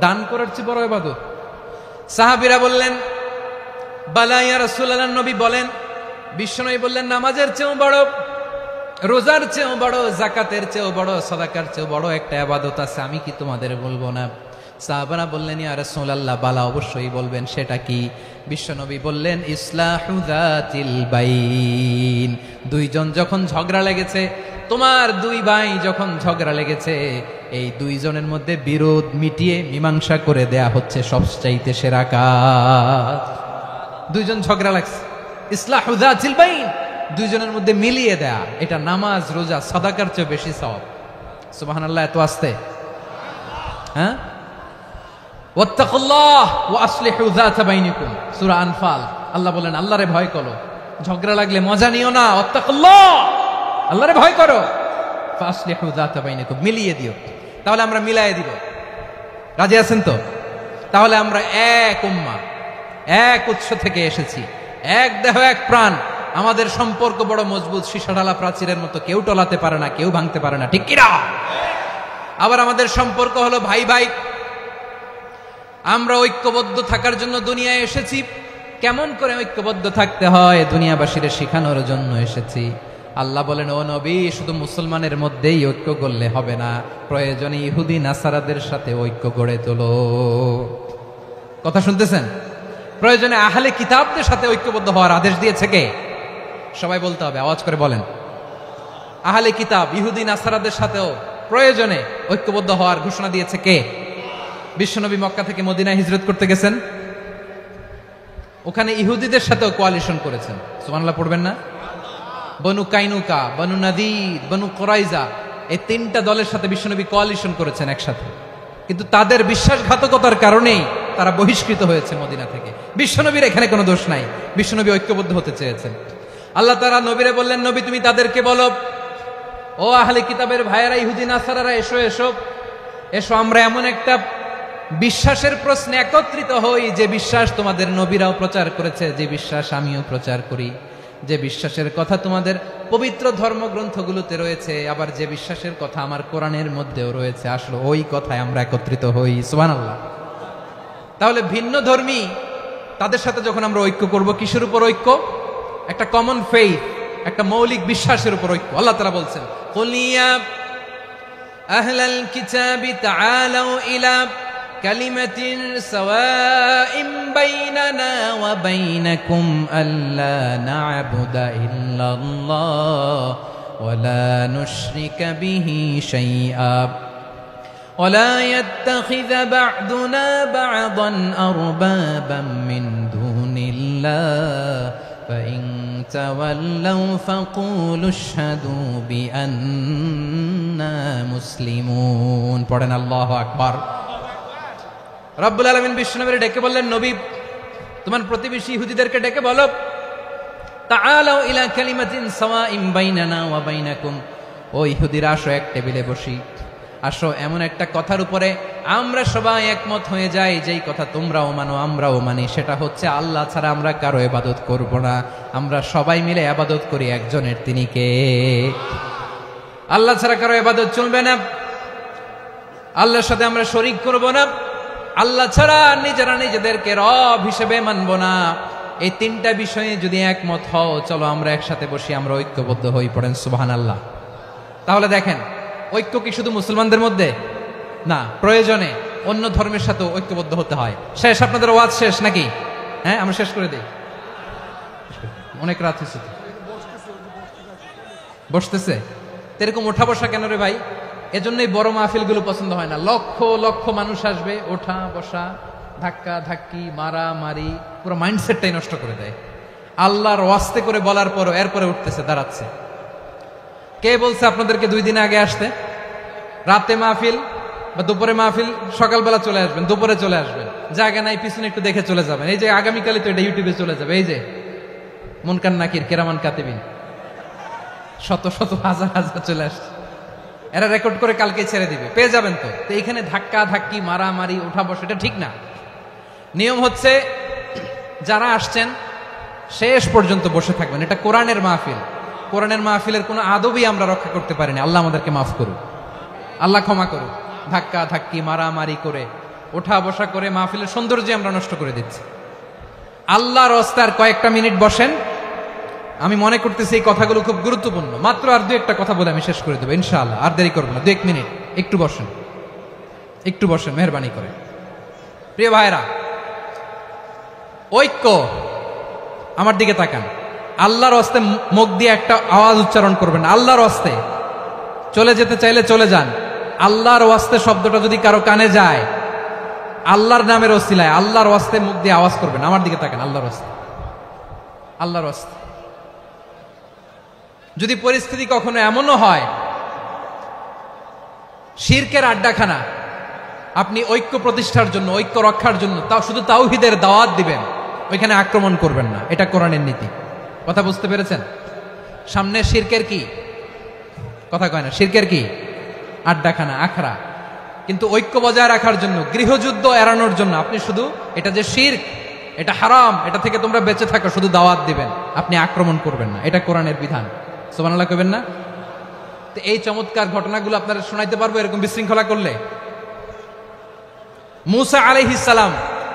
দান করার চেয়ে বড় ইবাদত? সাহাবীরা বললেন, বালা ইয়া রাসূলুল্লাহ। নবী বলেন, বিশ্বনবী বললেন, নামাজের চেয়েও বড়, রোজার চেয়েও বড়, যাকাতের চেয়েও বড়, সাদাকার চেয়েও বড় একটা ইবাদত আছে, আমি কি তোমাদের বলবো না? সাহাবারা বললেন, ইয়া রাসূলুল্লাহ, বালা অবশ্যই বলবেন, সেটা কি? বিশ্বনবী বললেন, ইসলাহু যাতিল বাইন। দুইজন যখন ঝগড়া লেগেছে, তোমার দুই ভাই যখন ঝগড়া লেগেছে, এই দুইজনের মধ্যে বিরোধ মিটিয়ে মীমাংসা করে দেয়া হচ্ছে সবচাইতে সেরা কাজ। দুইজন ঝগড়া লাগছে, ইসলাহু যাতিল বাইন, দুইজনের মধ্যে মিলিয়ে দেয়া, এটা নামাজ, রোজা, সাদাকার চেয়ে বেশি সওয়াব। সুবহানাল্লাহ, এত আসতে, হ্যাঁ? ওয়াত্তাকুল্লাহ ওয়া আসলিহু যাতা বাইনিকুম, সূরা আনফাল। আল্লাহ বলেন, আল্লাহরে ভয় করো, ঝগড়া লাগলে মজা নিও না, ওয়াত্তাকুল্লাহ, আল্লাহরে ভয় করো, ফাসলিহু যাতা বাইনিকুম, মিলিয়ে দিও। তাহলে আমরা মিলায়ে দিব, রাজি আছেন তো? তাহলে আমরা এক উম্মাহ, এক উৎস থেকে এসেছি, এক দেহ এক প্রাণ, আমাদের সম্পর্ক বড় মজবুত, সীসাঢালা প্রাচীরের মতো, কেউ টলাতে পারে না, কেউ ভাঙতে পারে না, ঠিক কিনা? আবার আমাদের সম্পর্ক হলো ভাই ভাই, আমরা ঐক্যবদ্ধ থাকার জন্য দুনিয়ায় এসেছি। কেমন করে ঐক্যবদ্ধ থাকতে হয় দুনিয়াবাসীর শেখানোর জন্য এসেছি। আল্লাহ বলেন, ও নবী, শুধু মুসলমানের মধ্যেই ঐক্য করলে হবে না, প্রয়োজনে ইহুদি নাসারাদের সাথে ঐক্য গড়ে তোলো। কথা শুনতেছেন? প্রয়োজনে আহলে কিতাবদের সাথে ঐক্যবদ্ধ হওয়ার আদেশ দিয়েছে কে? সবাই বলতে হবে, আওয়াজ করে বলেন। আহলে কিতাব ইহুদি নাসারাদের সাথেও প্রয়োজনে ঐক্যবদ্ধ হওয়ার ঘোষণা দিয়েছে কে? বিশ্বনবী মক্কা থেকে মদিনায় হিজরত করতে গেছেন, ওখানে ইহুদিদের সাথেও কোয়ালিশন করেছেন। সুবহানাল্লাহ পড়বেন না? বনু কাইনুকা, বনু নাদির, বনু কুরাইজা, এই তিনটা দলের সাথে বিশ্বনবী কোয়ালিশন করেছেন একসাথে, কিন্তু তাদের বিশ্বাসঘাতকতার কারণেই তারা বহিষ্কৃত হয়েছে মদিনা থেকে। বিশ্বনবীর এখানে কোনো দোষ নাই, বিশ্বনবী ঐক্যবদ্ধ হতে চেয়েছেন। আল্লাহ তাআলা নবীরে বললেন, নবী তুমি তাদেরকে বলো, ও আহলে কিতাবের ভাইয়েরা, ইহুদি নাসারারা, এসো এসো এসো, আমরা এমন একটা বিশ্বাসের প্রশ্নে একত্রিত হই যে বিশ্বাস তোমাদের নবীরাও প্রচার করেছে, যে বিশ্বাস আমিও প্রচার করি, যে বিশ্বাসের কথা তোমাদের পবিত্র ধর্মগ্রন্থগুলোতে রয়েছে, আবার যে বিশ্বাসের কথা আমার কোরআনের মধ্যেও রয়েছে, আসলে ওই কথায় আমরা একত্রিত হই। সুবহানাল্লাহ। তাহলে ভিন্ন ধর্মী তাদের সাথে যখন আমরা ঐক্য করব, কিসের উপর ঐক্য? একটা কমন ফেইথ, একটা মৌলিক বিশ্বাসের উপর ঐক্য। আল্লাহ তাআলা বলছেন, কুল ইয়া আহলাল কিতাবি তাআলাউ ইলা কালিমাতিন সাওয়াইন বাইনানা ওয়া বাইনাকুম আল্লা না'বুদা ইল্লাল্লাহ ওয়া লা নুশরিকা বিহি শাইআ ওয়া লা ইয়াত্তাখিযা বা'দুনা বা'দান আরবাবাম মিন দুনিল্লাহ ফাইন তাওয়াল্লাউ ফাকুলু আশহাদু বিআন্না মুসলিমুন। পড়েন আল্লাহু আকবার। রব্বুল আলামিন বিশ্বনবীকে ডেকে বললেন, নবী তোমার প্রতিবেশী ইহুদিদেরকে ডেকে বলো, তাআলাউ ইলা কালিমাতিন সাওয়াইন বাইনানা ওয়া বাইনাকুম, ও ইহুদিরা আসো এক টেবিলে বসি, আসো এমন একটা কথার উপরে আমরা সবাই একমত হয়ে যাই, যেই কথা তোমরাও মানো আমরাও মানি, সেটা হচ্ছে আল্লাহ ছাড়া আমরা কারো ইবাদত করব না, আমরা সবাই মিলে ইবাদত করি একজনের, তিনি কে? আল্লাহ ছাড়া কারো ইবাদত চলবে না, আল্লাহর সাথে আমরা শরীক করব না, আল্লাহ ছাড়া নিজেরা নিজেদেরকে রব হিসেবে মানব না। এই তিনটা বিষয়ে যদি একমত হও, চলো আমরা একসাথে বসি, আমরা ঐক্যবদ্ধ হই। পড়েন সুবহানাল্লাহ। তাহলে দেখেন, ঐক্য কি শুধু মুসলমানদের মধ্যে না, প্রয়োজনে অন্য ধর্মের সাথে ঐক্যবদ্ধ হতে হয়। শেষ, আপনাদের ওয়াজ শেষ নাকি? হ্যাঁ, আমরা শেষ করে দেই, অনেক রাত হয়েছে। বসতেছে এরকম ওঠা বসা কেন রে ভাই? এজন্যই বড় মাহফিল গুলো পছন্দ হয় না। লক্ষ লক্ষ মানুষ আসবে, ওঠা বসা, ধাক্কা ধাক্কি, মারা মারি, পুরো মাইন্ডসেটটাই নষ্ট করে দেয়। আল্লাহর ওয়াস্তে করে বলার পরও এরপরে উঠতেছে, দাঁড়াচ্ছে। কে বলছে আপনাদেরকে 2 দিন আগে আসতে? রাতে মাহফিল বা দুপুরে মাহফিল, সকালবেলা চলে আসবেন, দুপুরে চলে আসবেন, জায়গা নাই পিছনে একটু দেখে চলে যাবেন। এই যে আগামীকালই তো এটা ইউটিউবে চলে যাবে, এই যে মুনকার নাকির কেরামান কাতিবিন, শত শত হাজার হাজার চলে আসছে, এরা রেকর্ড করে কালকে ছেড়ে দিবে, পেয়ে যাবেন। তো এইখানে ধাক্কা ধাক্কি, মারামারি, ওঠা বসা, এটা ঠিক না। নিয়ম হচ্ছে যারা আসছেন শেষ পর্যন্ত বসে থাকবেন। এটা কোরআনের মাহফিল, কোরআনের মাহফিলের কোনো আদবই আমরা রক্ষা করতে পারিনি। আল্লাহ আমাদেরকে মাফ করুন, আল্লাহ ক্ষমা করুন। ধাক্কা ধাক্কি, মারামারি করে, ওঠা বসা করে মাহফিলের সৌন্দর্য আমরা নষ্ট করে দিচ্ছি। আল্লাহর রাস্তার কয়েকটা মিনিট বসেন। আমি মনে করতেছি এই কথাগুলো খুব গুরুত্বপূর্ণ। মাত্র আর 2-1টা কথা বলে আমি শেষ করে দেবো ইনশাআল্লাহ, আর দেরি করবো না। 2-1 মিনিট একটু বসেন, একটু বসেন মেহরবানি করে। প্রিয় ভাইরা, ঐক্য, আমার দিকে তাকান। আল্লাহর রাস্তে মুখ দিয়ে একটা আওয়াজ উচ্চারণ করবেন, আল্লাহর রাস্তে। চলে যেতে চাইলে চলে যান। আল্লাহর ওয়াস্তে শব্দটা যদি কারো কানে যায়, আল্লাহর নামের ওসিলায় আল্লাহর ওয়াস্তে মুখ দিয়ে আওয়াজ করবেন। আমার দিকে তাকান, আল্লাহর ওয়াস্তে, আল্লাহর ওয়াস্তে। যদি পরিস্থিতি কখনো এমনও হয় শিরকের আড্ডাখানা, আপনি ঐক্য প্রতিষ্ঠার জন্য, ঐক্য রক্ষার জন্য তাও শুধু তাওহীদের দাওয়াত দিবেন, ওইখানে আক্রমণ করবেন না। এটা কোরআনের নীতি। কথা বুঝতে পেরেছেন? সামনে শিরকের কি কথা কয় না, শিরকের কি আড্ডাখানা, আখড়া। কিন্তু ঐক্য বজায় রাখার জন্য, গৃহযুদ্ধ এড়ানোর জন্য আপনি শুধু এটা যে শিরক, এটা হারাম, এটা থেকে তোমরা বেঁচে থাকো, শুধু দাওয়াত দিবেন, আপনি আক্রমণ করবেন না। এটা কোরআনের বিধান। সুবহানাল্লাহ কইবেন না? তো এই চমৎকার ঘটনাগুলো আপনারা শোনাইতে পারবো এরকম বিশৃঙ্খলা করলে। মূসা আলাইহিস সালাম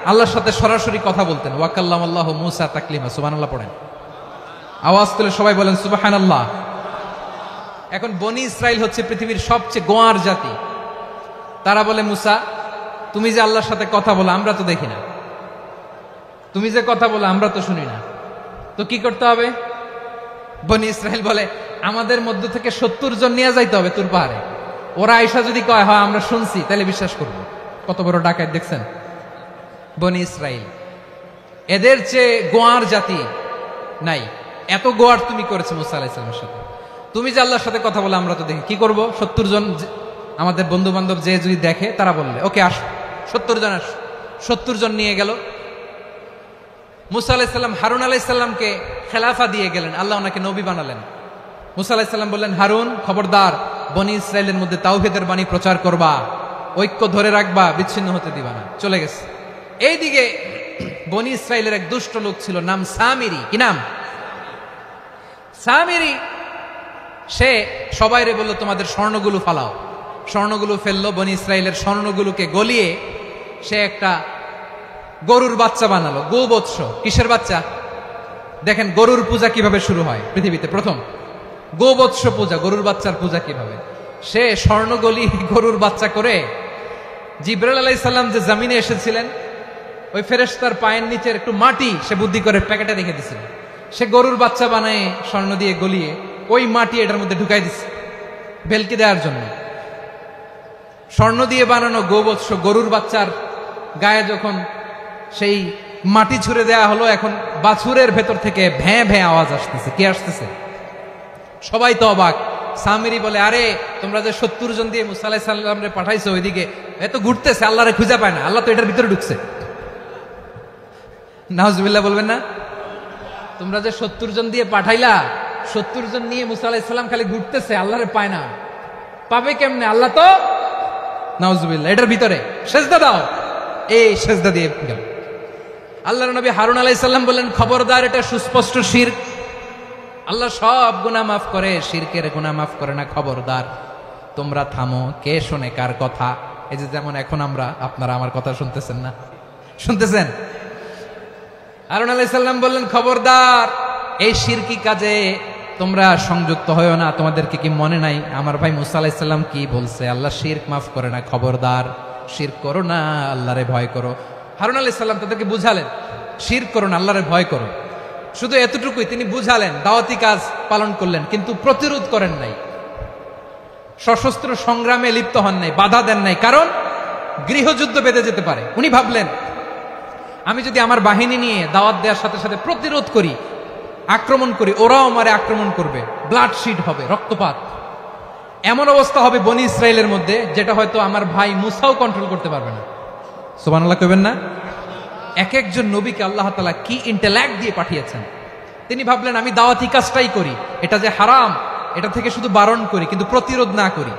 আল্লাহর সাথে সরাসরি কথা বলতেন। ওয়া কাল্লামাল্লাহু মূসা তাকলিমা। সুবহানাল্লাহ পড়েন, আওয়াজ তুলে সবাই বলেন সুবহানাল্লাহ। এখন বনি ইসরাইল হচ্ছে পৃথিবীর সবচেয়ে গোয়ার জাতি। তারা বলে, মূসা তুমি যে আল্লাহর সাথে কথা বলো আমরা তো দেখি না, তুমি যে কথা বলো আমরা তো শুনি না, তো কি করতে হবে? বনি ইসরাইল বলে আমাদের মধ্য থেকে 70 জন নিয়ে যাইতে হবে তুর পাহাড়ে। ওরা আয়েশা যদি কয় হয় আমরা শুনছি তাহলে বিশ্বাস করবো। কত বড় ডাকাত দেখছেন বনি ইসরাইল। এদের চেয়ে গোয়ার জাতি নাই। এত গোয়ার তুমি করেছো মুসা আলাইহিস সালামের সাথে। তুমি যে আল্লাহর সাথে কথা বলে আমরা তো দেখি কি করব। 70 জন আমাদের বন্ধু বান্ধব যে যদি দেখে তারা বললে ওকে আস 70 জন আস। 70 জন নিয়ে গেল। মুসা আলাইহিস সালাম হারুন আলাইহিস সালামকে খেলাফা দিয়ে গেলেন। আল্লাহ ওনাকে নবী বানালেন। মুসা আলাইহিস সালাম বললেন হারুন খবরদার বনি ইসরাইলের মধ্যে তাওহীদের বাণী প্রচার করবা, ঐক্য ধরে রাখবা, বিচ্ছিন্ন হতে দিবা না। চলে গেছে। এইদিকে বনি ইসরাইলের এক দুষ্ট লোক ছিল নাম সামিরি। কি নাম? সামিরি। সে সবাইরে বলল তোমাদের স্বর্ণগুলো ফালাও। স্বর্ণগুলো ফেললো। বনি ইসরাইলের স্বর্ণগুলোকে গলিয়ে সে একটা গরুর বাচ্চা বানালো। গোবৎস। কিসের বাচ্চা? দেখেন গরুর পূজা কিভাবে শুরু হয় পৃথিবীতে প্রথম। গোবৎস পূজা, গরুর বাচ্চার পূজা কিভাবে। সে স্বর্ণগলি গরুর বাচ্চা করে জিবরাইল আলাইহিস সালাম যে জমিনে এসেছিলেন ওই ফেরেশতার পায়ের নিচের একটু মাটি সে বুদ্ধি করে প্যাকেটে রেখে দিছিল। সে গরুর বাচ্চা বানায় স্বর্ণ দিয়ে গলিয়ে ওই মাটি এটার মধ্যে ঢুকাই দিচ্ছে ভেলকি দেওয়ার জন্য। স্বর্ণ দিয়ে বানানো গোবৎস গরুর বাচ্চার গায়ে যখন সেই মাটি ছুঁড়ে দেয়া হলো, এখন বাছুরের ভেতর থেকে ভ্যাঁ ভ্যাঁ আওয়াজ আসতেছে। কি আসতেছে? সবাই তো অবাক। সামিরি বলে আরে তোমরা যে 70 জন দিয়ে মুসা আলাইহিস সালামরে পাঠাইছো ওইদিকে এত ঘুরতেছে, আল্লাহরে খুঁজে পায় না, আল্লাহ তো এটার ভিতরে ঢুকছে। নাউজুবিল্লাহ বলবেন না? তোমরা যে 70 জন দিয়ে পাঠাইলা, 70 জন নিয়ে মুসা আলাইহিস সালাম খালি ঘুরতেছে, আল্লাহরে পায় না। পাবে কেমনে? আল্লাহ তো নাউজুবিল্লাহ এটার ভিতরে। সেজদা দাও। এই সেজদা দিয়ে গেল। আল্লাহর নবী হারুন আলাইহিস সালাম বললেন খবরদার এটা সুস্পষ্ট শিরক। আল্লাহ সব গুনাহ মাফ করে, শিরকের গুনাহ মাফ করে না। খবরদার তোমরা থামো। কে শোনে কার কথা? এই যে যেমন এখন আপনারা আমার কথা শুনতেছেন না? শুনতেছেন? হারুন আলাইহিস সালাম বললেন খবরদার এই শিরকি কাজে তোমরা সংযুক্ত হয়ো না। তোমাদেরকে কি মনে নাই আমার ভাই মুসা আলাইহিস সালাম কি বলছে? আল্লাহ শিরক মাফ করে না। খবরদার শিরক করো না, আল্লাহরে ভয় করো। হারুন আলাইহিস সালাম তাদেরকে বুঝালেন শিরক করো না, আল্লাহরে ভয় করো। শুধু এতটুকুই তিনি বুঝালেন, দাওয়াতি কাজ পালন করলেন, কিন্তু প্রতিরোধ করেন নাই, সশস্ত্র সংগ্রামে লিপ্ত হন নাই, বাধা দেন নাই। কারণ গৃহযুদ্ধ বেঁধে যেতে পারে। উনি ভাবলেন আমি যদি আমার বাহিনী নিয়ে দাওয়াত দেওয়ার সাথে সাথে প্রতিরোধ করি, আক্রমণ করি, ওরাও আমারে আক্রমণ করবে, ব্লাডশিট হবে, রক্তপাত। এমন অবস্থা হবে বনি ইসরাইলের মধ্যে যেটা হয়তো আমার ভাই মুসাও কন্ট্রোল করতে পারবে না। সুবহানাল্লাহ কইবেন না? এক একজন নবীকে আল্লাহ তাআলা কি ইন্টেলেক্ট দিয়ে পাঠিয়েছেন। তিনি ভাবলেন আমি দাওয়াতি কাজটাই করি, এটা যে হারাম এটা থেকে শুধু বারণ করি, কিন্তু প্রতিরোধ না করি।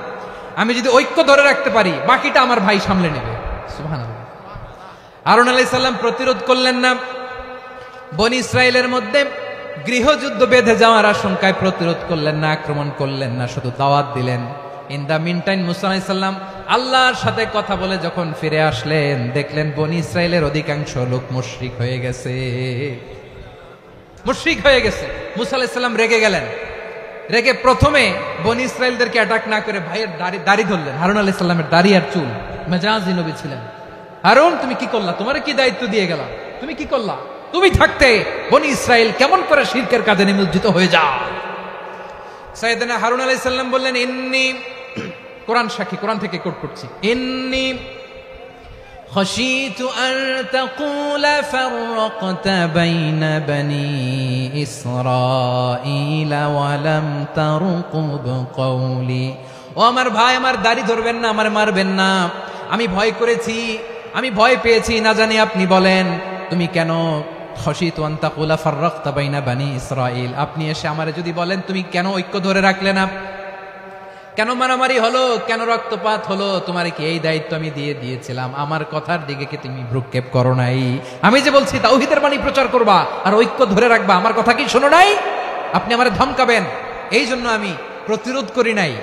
আমি যদি ঐক্য ধরে রাখতে পারি বাকিটা আমার ভাই সামলে নেবে। সুবহানাল্লাহ। হারুন আলাইহিস সালাম প্রতিরোধ করলেন না। বনি ইসরাইলের মধ্যে গৃহযুদ্ধ বেঁধে যাওয়ার আশঙ্কায় প্রতিরোধ করলেন না, আক্রমণ করলেন না, শুধু দাওয়াত দিলেন। ইন দা মিন টাইম মুসা আলাইহিস সালাম আল্লাহর সাথে কথা বলে যখন ফিরে আসলেন, দেখলেন বনি ইসরাইলের অধিকাংশ লোক মুশরিক হয়ে গেছে। মুশরিক হয়ে গেছে। মুসা আলাইহিস সালাম রেগে গেলেন। রেগে প্রথমে বনি ইসরাইলদেরকে অ্যাটাক না করে ভাইয়ের দাড়ি ধরলেন। হারুন আলাইহিস সালামের দাড়ি আর চুল। মেজাজি নবী ছিলেন। হারুন তুমি কি করলা? তোমারে কি দায়িত্ব দিয়ে গেলাম? তুমি কি করলা? তুমি থাকতে বনি ইসরাইল কেমন করে শিরকের কাজে নিমজ্জিত হয়ে যায়? সাইয়েদনা হারুন আলাইহিস সালাম বললেন ইন্নী, কোরআন সাক্ষী, কোরআন থেকে কোট করছি, ইন্নী খাশিতু আন তাকুলা ফাররাকতা বাইনা বনি ইসরাঈল ওয়া লাম তারকুব কওলি। ও আমার ভাই, আমার দাড়ি ধরবেন না, আমার মারবেন না। আমি ভয় করেছি, আমি ভয় পেয়েছি, না জানি আপনি বলেন তুমি কেন খাশিতু আন তাকুলা ফাররাকতা বাইনা বনি ইসরাঈল। আপনি এসে আমারে যদি বলেন তুমি কেন ঐক্য ধরে রাখলে না, কেন মারামারি হলো, কেন রক্তপাত হলো, তোমারে কি এই দায়িত্ব আমি দিয়েছিলাম? আমার কথার দিকে কি তুমি ভ্রুক্ষেপ করো নাই? আমি যে বলছি তাওহীদের বাণী প্রচার করবা আর ঐক্য ধরে রাখবা, আমার কথা কি শোনো নাই? আপনি আমারে ধমকাবেন, এই জন্য আমি প্রতিরোধ করি নাই,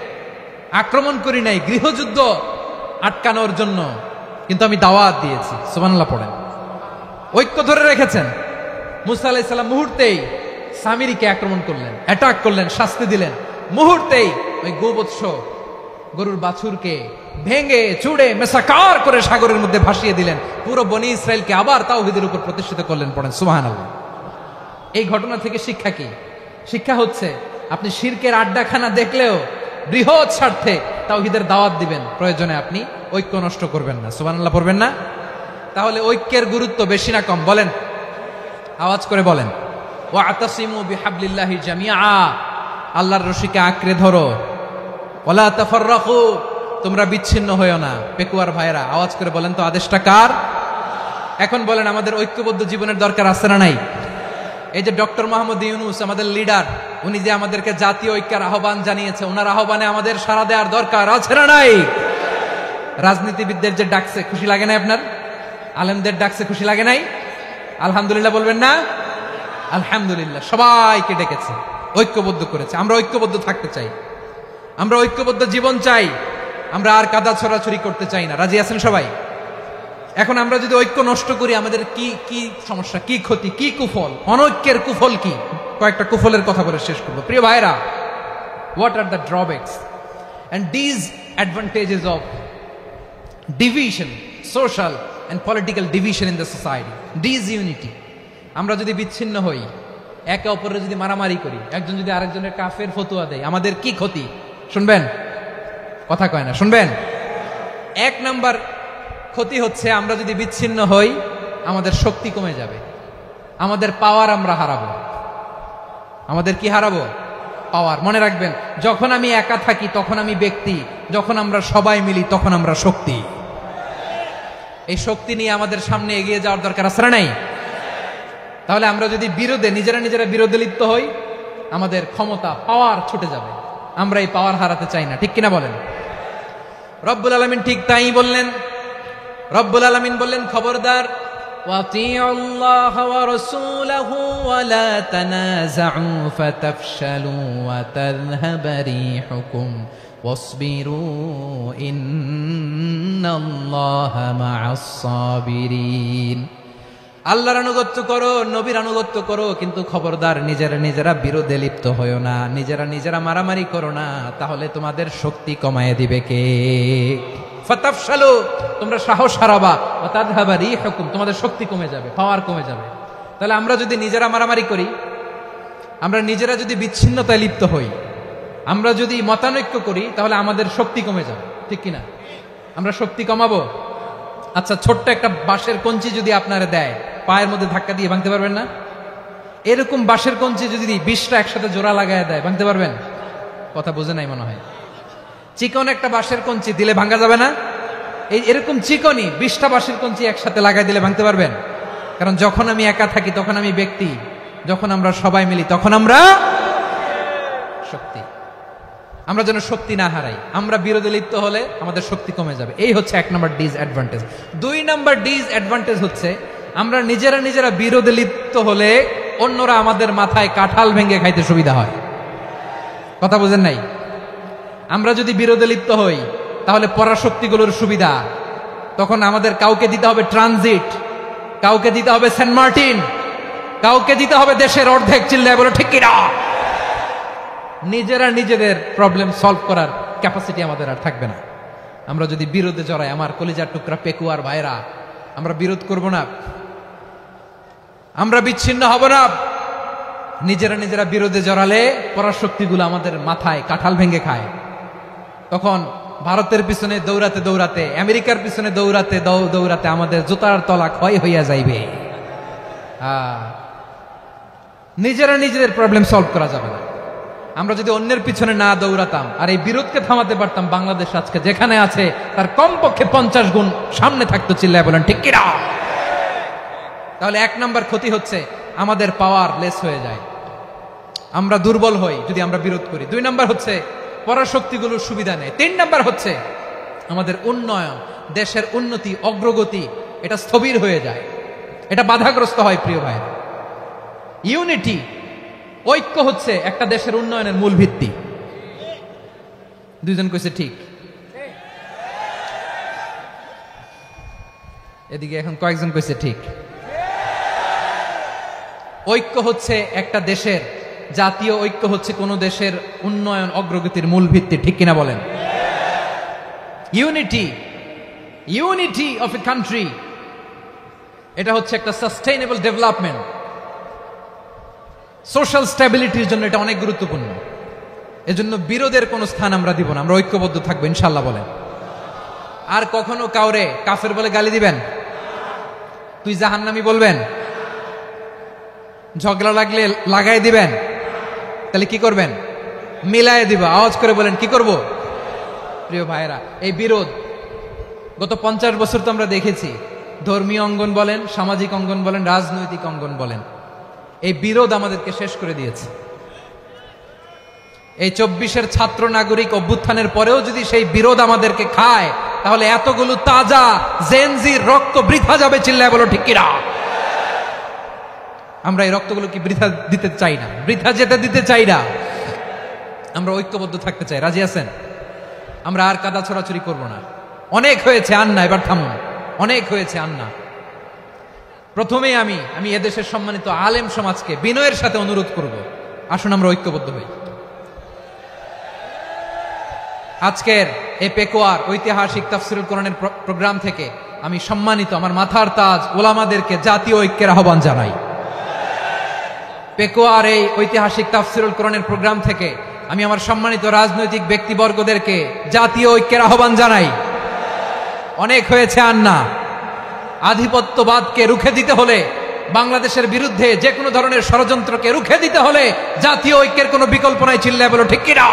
আক্রমণ করি নাই, গৃহযুদ্ধ আটকানোর জন্য কিন্তু আমি দাওয়াত দিয়েছি। সুবহানাল্লাহ পড়েন। ঐক্য ধরে রেখেছেন। মুসা আলাইহিস সালাম মুহূর্তেই সামিরিকে আক্রমণ করলেন, অ্যাটাক করলেন, শাস্তি দিলেন। মুহূর্তেই ওই গোবৎস গরুর বাছুরকে ভেঙে চুড়ে মেসাকার করে সাগরের মধ্যে ভাসিয়ে দিলেন। পুরো বনি ইসরাইলকে আবার তাওহীদের উপর প্রতিষ্ঠিত করলেন। পড়েন সুবহানাল্লাহ। এই ঘটনা থেকে শিক্ষা কি? শিক্ষা হচ্ছে আপনি শিরকের আড্ডাখানা দেখলেও বৃহৎ স্বার্থে তাওহীদের দাওয়াত দিবেন, প্রয়োজনে আপনি ঐক্য নষ্ট করবেন না। সুবহানাল্লাহ পড়বেন না? তাহলে ঐক্যের গুরুত্ব বেশি না কম বলেন? আওয়াজ করে বলেন। ওয়াতাসিমু বিহাবলিল্লাহি জামিআ, আল্লাহর রশিকে আঁকড়ে ধরো। ওয়ালা তাফাররাকু, তোমরা বিচ্ছিন্ন হয়ো না। পেকুয়ার ভাইরা আওয়াজ করে বলেন তো আদেশটা কার? এখন বলেন আমাদের ঐক্যবদ্ধ জীবনের দরকার আছে না নাই? এই যে ডক্টর মোহাম্মদ ইউনূস আমাদের লিডার, উনি যে আমাদেরকে জাতীয় ঐক্যের আহ্বান জানিয়েছে, ওনার আহ্বানে আমাদের সাড়া দেওয়ার দরকার আছে না নাই? রাজনীতিবিদদের যে ডাকছে খুশি লাগে না আপনার? আলেমদের ডাকছে খুশি লাগে নাই? আলহামদুলিল্লাহ বলবেন না? আলহামদুলিল্লাহ, সবাইকে ডেকেছে, ঐক্যবদ্ধ করেছে। আমরা ঐক্যবদ্ধ থাকতে চাই, আমরা ঐক্যবদ্ধ জীবন চাই, আমরা আর কাদা ছড়াছড়ি করতে চাই না। রাজি আছেন সবাই? এখন আমরা যদি ঐক্য নষ্ট করি আমাদের কি কি সমস্যা, কি ক্ষতি, কি কুফল? অনৈক্যের কুফল কি? কয়েকটা কুফলের কথা বলে শেষ করবো। প্রিয় ভাইরা, what are the drawbacks and disadvantages of division, social and political division in the society? Disunity. আমরা যদি বিচ্ছিন্ন হই, একে অপরের যদি মারামারি করি, একজন যদি আরেকজনের কাফের ফতোয়া দেয়, আমাদের কি ক্ষতি? শুনবেন? কথা কয় না, শুনবেন? এক নাম্বার ক্ষতি হচ্ছে আমরা যদি বিচ্ছিন্ন হই আমাদের শক্তি কমে যাবে, আমাদের পাওয়ার আমরা হারাবো। আমাদের কি হারাবো? পাওয়ার। মনে রাখবেন, যখন আমি একা থাকি তখন আমি ব্যক্তি, যখন আমরা সবাই মিলি তখন আমরা শক্তি। এই শক্তি নিয়ে আমাদের সামনে এগিয়ে যাওয়ার দরকার আছে না নাই? তাহলে আমরা যদি বিরোধে নিজেরা বিরোধে লিপ্ত হই আমাদের ক্ষমতা, পাওয়ার ছুটে যাবে। আমরা এই পাওয়ার হারাতে চাই না, ঠিক কিনা বলেন? রব্বুল আলামিন ঠিক তাই বললেন। রব্বুল আলামিন বললেন, খবরদার, ওয়াতিউল্লাহ ওয়া রাসূলাহু ওয়া লা তানাযাউ ফাতাফশালু ওয়া তাযহাবা রিহুকুম ওয়াসবিরু ইন্নাল্লাহা মা'আস সাবিরিন। আল্লাহর আনুগত্য করো, নবীর আনুগত্য করো, কিন্তু খবরদার নিজেরা বিরোধে লিপ্ত হয়ো না, নিজেরা মারামারি করো না, তাহলে তোমাদের শক্তি কমায় দিবে কে? ফাতাফশালু, তোমরা সাহস হারাবা, ওয়া তাযহাবা রিহুকুম, তোমাদের শক্তি কমে যাবে, পাওয়ার কমে যাবে। তাহলে আমরা যদি নিজেরা মারামারি করি, আমরা নিজেরা যদি বিচ্ছিন্নতায় লিপ্ত হই, আমরা যদি মতানৈক্য করি, তাহলে আমাদের শক্তি কমে যাবে, ঠিক কিনা? আমরা শক্তি কমাবো। আচ্ছা, ছোট্ট একটা বাঁশের কঞ্চি যদি আপনারা দেয়, পায়ের মধ্যে ধাক্কা দিয়ে ভাঙতে পারবেন না? এরকম বাঁশের কঞ্চি যদি 20টা একসাথে জোড়া লাগায় দেয়, ভাঙতে পারবেন? কথা বুঝে নাই মনে হয়। চিকন একটা বাঁশের কঞ্চি দিলে ভাঙা যাবে না? এরকম চিকনই 20টা বাঁশের কঞ্চি একসাথে লাগাই দিলে ভাঙতে পারবেন? কারণ যখন আমি একা থাকি তখন আমি ব্যক্তি, যখন আমরা সবাই মিলি তখন আমরা শক্তি। আমরা যেন শক্তি না হারাই। আমরা বিরোধে লিপ্ত হলে আমাদের শক্তি কমে যাবে। এই হচ্ছে 1 নম্বর ডিসঅ্যাডভান্টেজ। 2 নম্বর ডিসঅ্যাডভান্টেজ হচ্ছে আমরা নিজেরা বিরোধে লিপ্ত হলে অন্যরা আমাদের মাথায় কাঁঠাল ভেঙে খাইতে সুবিধা হয়। কথা বুঝেন নাই? আমরা যদি বিরোধে লিপ্ত হই তাহলে পরাশক্তিগুলোর সুবিধা, তখন আমাদের কাউকে দিতে হবে ট্রানজিট, কাউকে দিতে হবে সেন্ট মার্টিন, কাউকে দিতে হবে দেশের অর্ধেক। চিল্লায় বলো ঠিক কিনা? নিজেদের প্রবলেম সলভ করার ক্যাপাসিটি আমাদের আর থাকবে না। আমরা যদি বিরোধে জড়াই, আমার কলিজার টুকরা পেকুয়ার ভাইরা, আমরা বিরোধ করব না, আমরা বিচ্ছিন্ন হব না। নিজেরা বিরোধে জড়ালে পরাশক্তিগুলো আমাদের মাথায় কাঁঠাল ভেঙে খায়। তখন ভারতের পিছনে দৌড়াতে, আমেরিকার পিছনে দৌড়াতে আমাদের জুতার তলা ক্ষয় হইয়া যাইবে। নিজেদের প্রবলেম সলভ করা যাবে না। আমরা যদি অন্যের পিছনে না দৌড়াতাম আর এই বিরোধকে থামাতে পারতাম, বাংলাদেশ আজকে যেখানে আছে তার কমপক্ষে 50 গুণ সামনে থাকতো। চিল্লায় বলেন ঠিক কিনা? তাহলে 1 নম্বর ক্ষতি হচ্ছে আমাদের পাওয়ার লেস হয়ে যায়, আমরা দুর্বল হই যদি আমরা বিরোধ করি। 2 নম্বর হচ্ছে পরাশক্তিগুলোর সুবিধা নেই। 3 নম্বর হচ্ছে আমাদের উন্নয়ন, দেশের উন্নতি, অগ্রগতি, এটা স্থবির হয়ে যায়, এটা বাধাগ্রস্ত হয়। প্রিয় ভাই, ইউনিটি, ঐক্য হচ্ছে একটা দেশের উন্নয়নের মূল ভিত্তি। 2 জন কইছে ঠিক। এদিকে এখন কয়েকজন কইছে ঠিক। ঐক্য হচ্ছে একটা দেশের, জাতীয় ঐক্য হচ্ছে কোন দেশের উন্নয়ন, অগ্রগতির মূল ভিত্তি, ঠিক কিনা বলেন? ইউনিটি অফ এ কান্ট্রি, এটা হচ্ছে একটা সাস্টেইনেবল ডেভেলপমেন্ট। সোশ্যাল স্ট্যাবিলিটির জন্য এটা অনেক গুরুত্বপূর্ণ। এজন্য বিরোধের কোনো স্থান আমরা দিব না, আমরা ঐক্যবদ্ধ থাকবো ইনশাআল্লাহ বলেন। আর কখনো কাউরে কাফের বলে গালি দিবেন, তুই জাহান্নামী বলবেন, ঝগড়া লাগলে লাগাই দিবেন, তাহলে কি করবেন? মিলায়ে দিব। আওয়াজ করে বলেন কি করব? প্রিয় ভাইরা, এই বিরোধ গত 50 বছর তো আমরা দেখেছি, ধর্মীয় অঙ্গন বলেন, সামাজিক অঙ্গন বলেন, রাজনৈতিক অঙ্গন বলেন, এই বিরোধ আমাদেরকে শেষ করে দিয়েছে। এই 24-এর ছাত্র নাগরিক অভ্যুত্থানের পরেও যদি সেই বিরোধ আমাদেরকে খায়, তাহলে এতগুলো তাজা জেনজির রক্ত বৃথা যাবে। চিল্লায় বলো ঠিক কিনা? আমরা এই রক্তগুলো কি বৃথা দিতে চাই না, বৃথা যেতে দিতে চাই না। আমরা ঐক্যবদ্ধ থাকতে চাই। রাজি আছেন? আমরা আর কাদা ছড়াছড়ি করব না। অনেক হয়েছে, আন্না, এবার থামুন। অনেক হয়েছে, আন্না। প্রথমেই আমি এদেশের সম্মানিত আলেম সমাজকে বিনয়ের সাথে অনুরোধ করব, আসুন আমরা ঐক্যবদ্ধ হই। আজকের এই পেকুয়ার ঐতিহাসিক তাফসিরুল কোরআনের প্রোগ্রাম থেকে আমি সম্মানিত আমার মাথার তাজ ওলামাদেরকে জাতীয় ঐক্যের আহ্বান জানাই। পেকুয়ার এই ঐতিহাসিক তাফসিরুল কোরআনের প্রোগ্রাম থেকে আমি আমার সম্মানিত রাজনৈতিক ব্যক্তিবর্গদেরকে জাতীয় ঐক্যের আহ্বান জানাই। অনেক হয়েছে, আন্না। আধিপত্যবাদকে রুখে দিতে হলে, বাংলাদেশের বিরুদ্ধে যে কোনো ধরনের ষড়যন্ত্রকে রুখে দিতে হলে জাতীয় ঐক্যের কোনো বিকল্প নাই। চিল্লায় বলো ঠিক কিনা?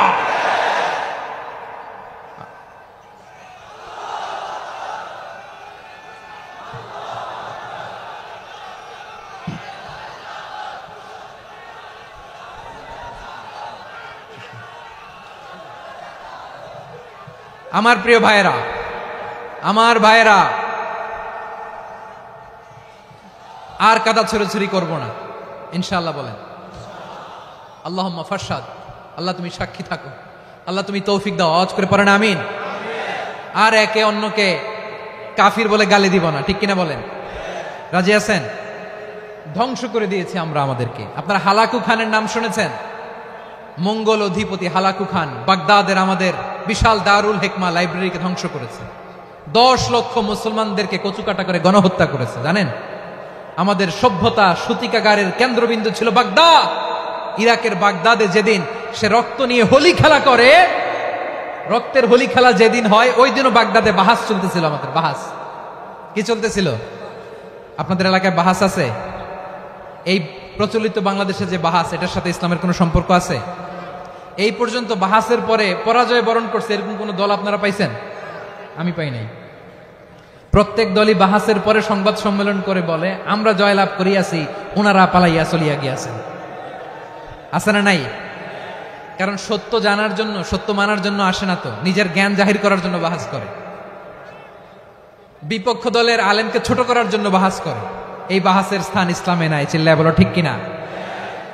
আমার প্রিয় ভাইয়েরা, আমার ভাইয়েরা, আর কাদা ছড়াছড়ি করব না ইনশাআল্লাহ বলেন। আল্লাহুম্মা ফারশাদ। আল্লাহ তুমি সাক্ষী থাকো, আল্লাহ তুমি তৌফিক দাও। আওয়াজ করে পড়েন আমিন। আর একে অন্যকে কাফির বলে গালি দিব না, ঠিক কিনা বলেন? রাজি আছেন? ধ্বংস করে দিয়েছি আমরা আমাদেরকে। আপনারা হালাকু খানের নাম শুনেছেন? মঙ্গল অধিপতি হালাকু খান বাগদাদের আমাদের বিশাল দারুল হিকমা লাইব্রেরিকে ধ্বংস করেছে। 10 লক্ষ মুসলমানদেরকে কচুকাটা করে গণহত্যা করেছে। জানেন, আমাদের সভ্যতা সূতিকাগারের কেন্দ্রবিন্দু ছিল বাগদাদ। ইরাকের বাগদাদে যেদিন সে রক্ত নিয়ে হোলি খেলা করে, রক্তের হোলি খেলা যেদিন হয়, ওই দিনও বাগদাদে বাহাস চলতেছিল। আমাদের বাহাস কি চলতেছিল? আপনাদের এলাকায় বাহাস আছে? এই প্রচলিত বাংলাদেশে যে বাহাস, এটার সাথে ইসলামের কোনো সম্পর্ক আছে? এই পর্যন্ত বাহাসের পরে পরাজয় বরণ করছে এরকম কোন দল আপনারা পাইছেন? আমি পাই নাই। প্রত্যেক দলই বাহাসের পরে সংবাদ সম্মেলন করে বলে আমরা জয়লাভ করিয়াছি, ওনারা পালাইয়া চলিয়া গিয়াছেন। আছে না নাই? কারণ সত্য জানার জন্য, সত্য মানার জন্য আসে না তো, নিজের জ্ঞান জাহির করার জন্য বাহাস করে। বিপক্ষ দলের আলেমকে ছোট করার জন্য বাহাস করে। এই বাহাসের স্থান ইসলামে নাই। চিল্লায় বলো ঠিক কিনা?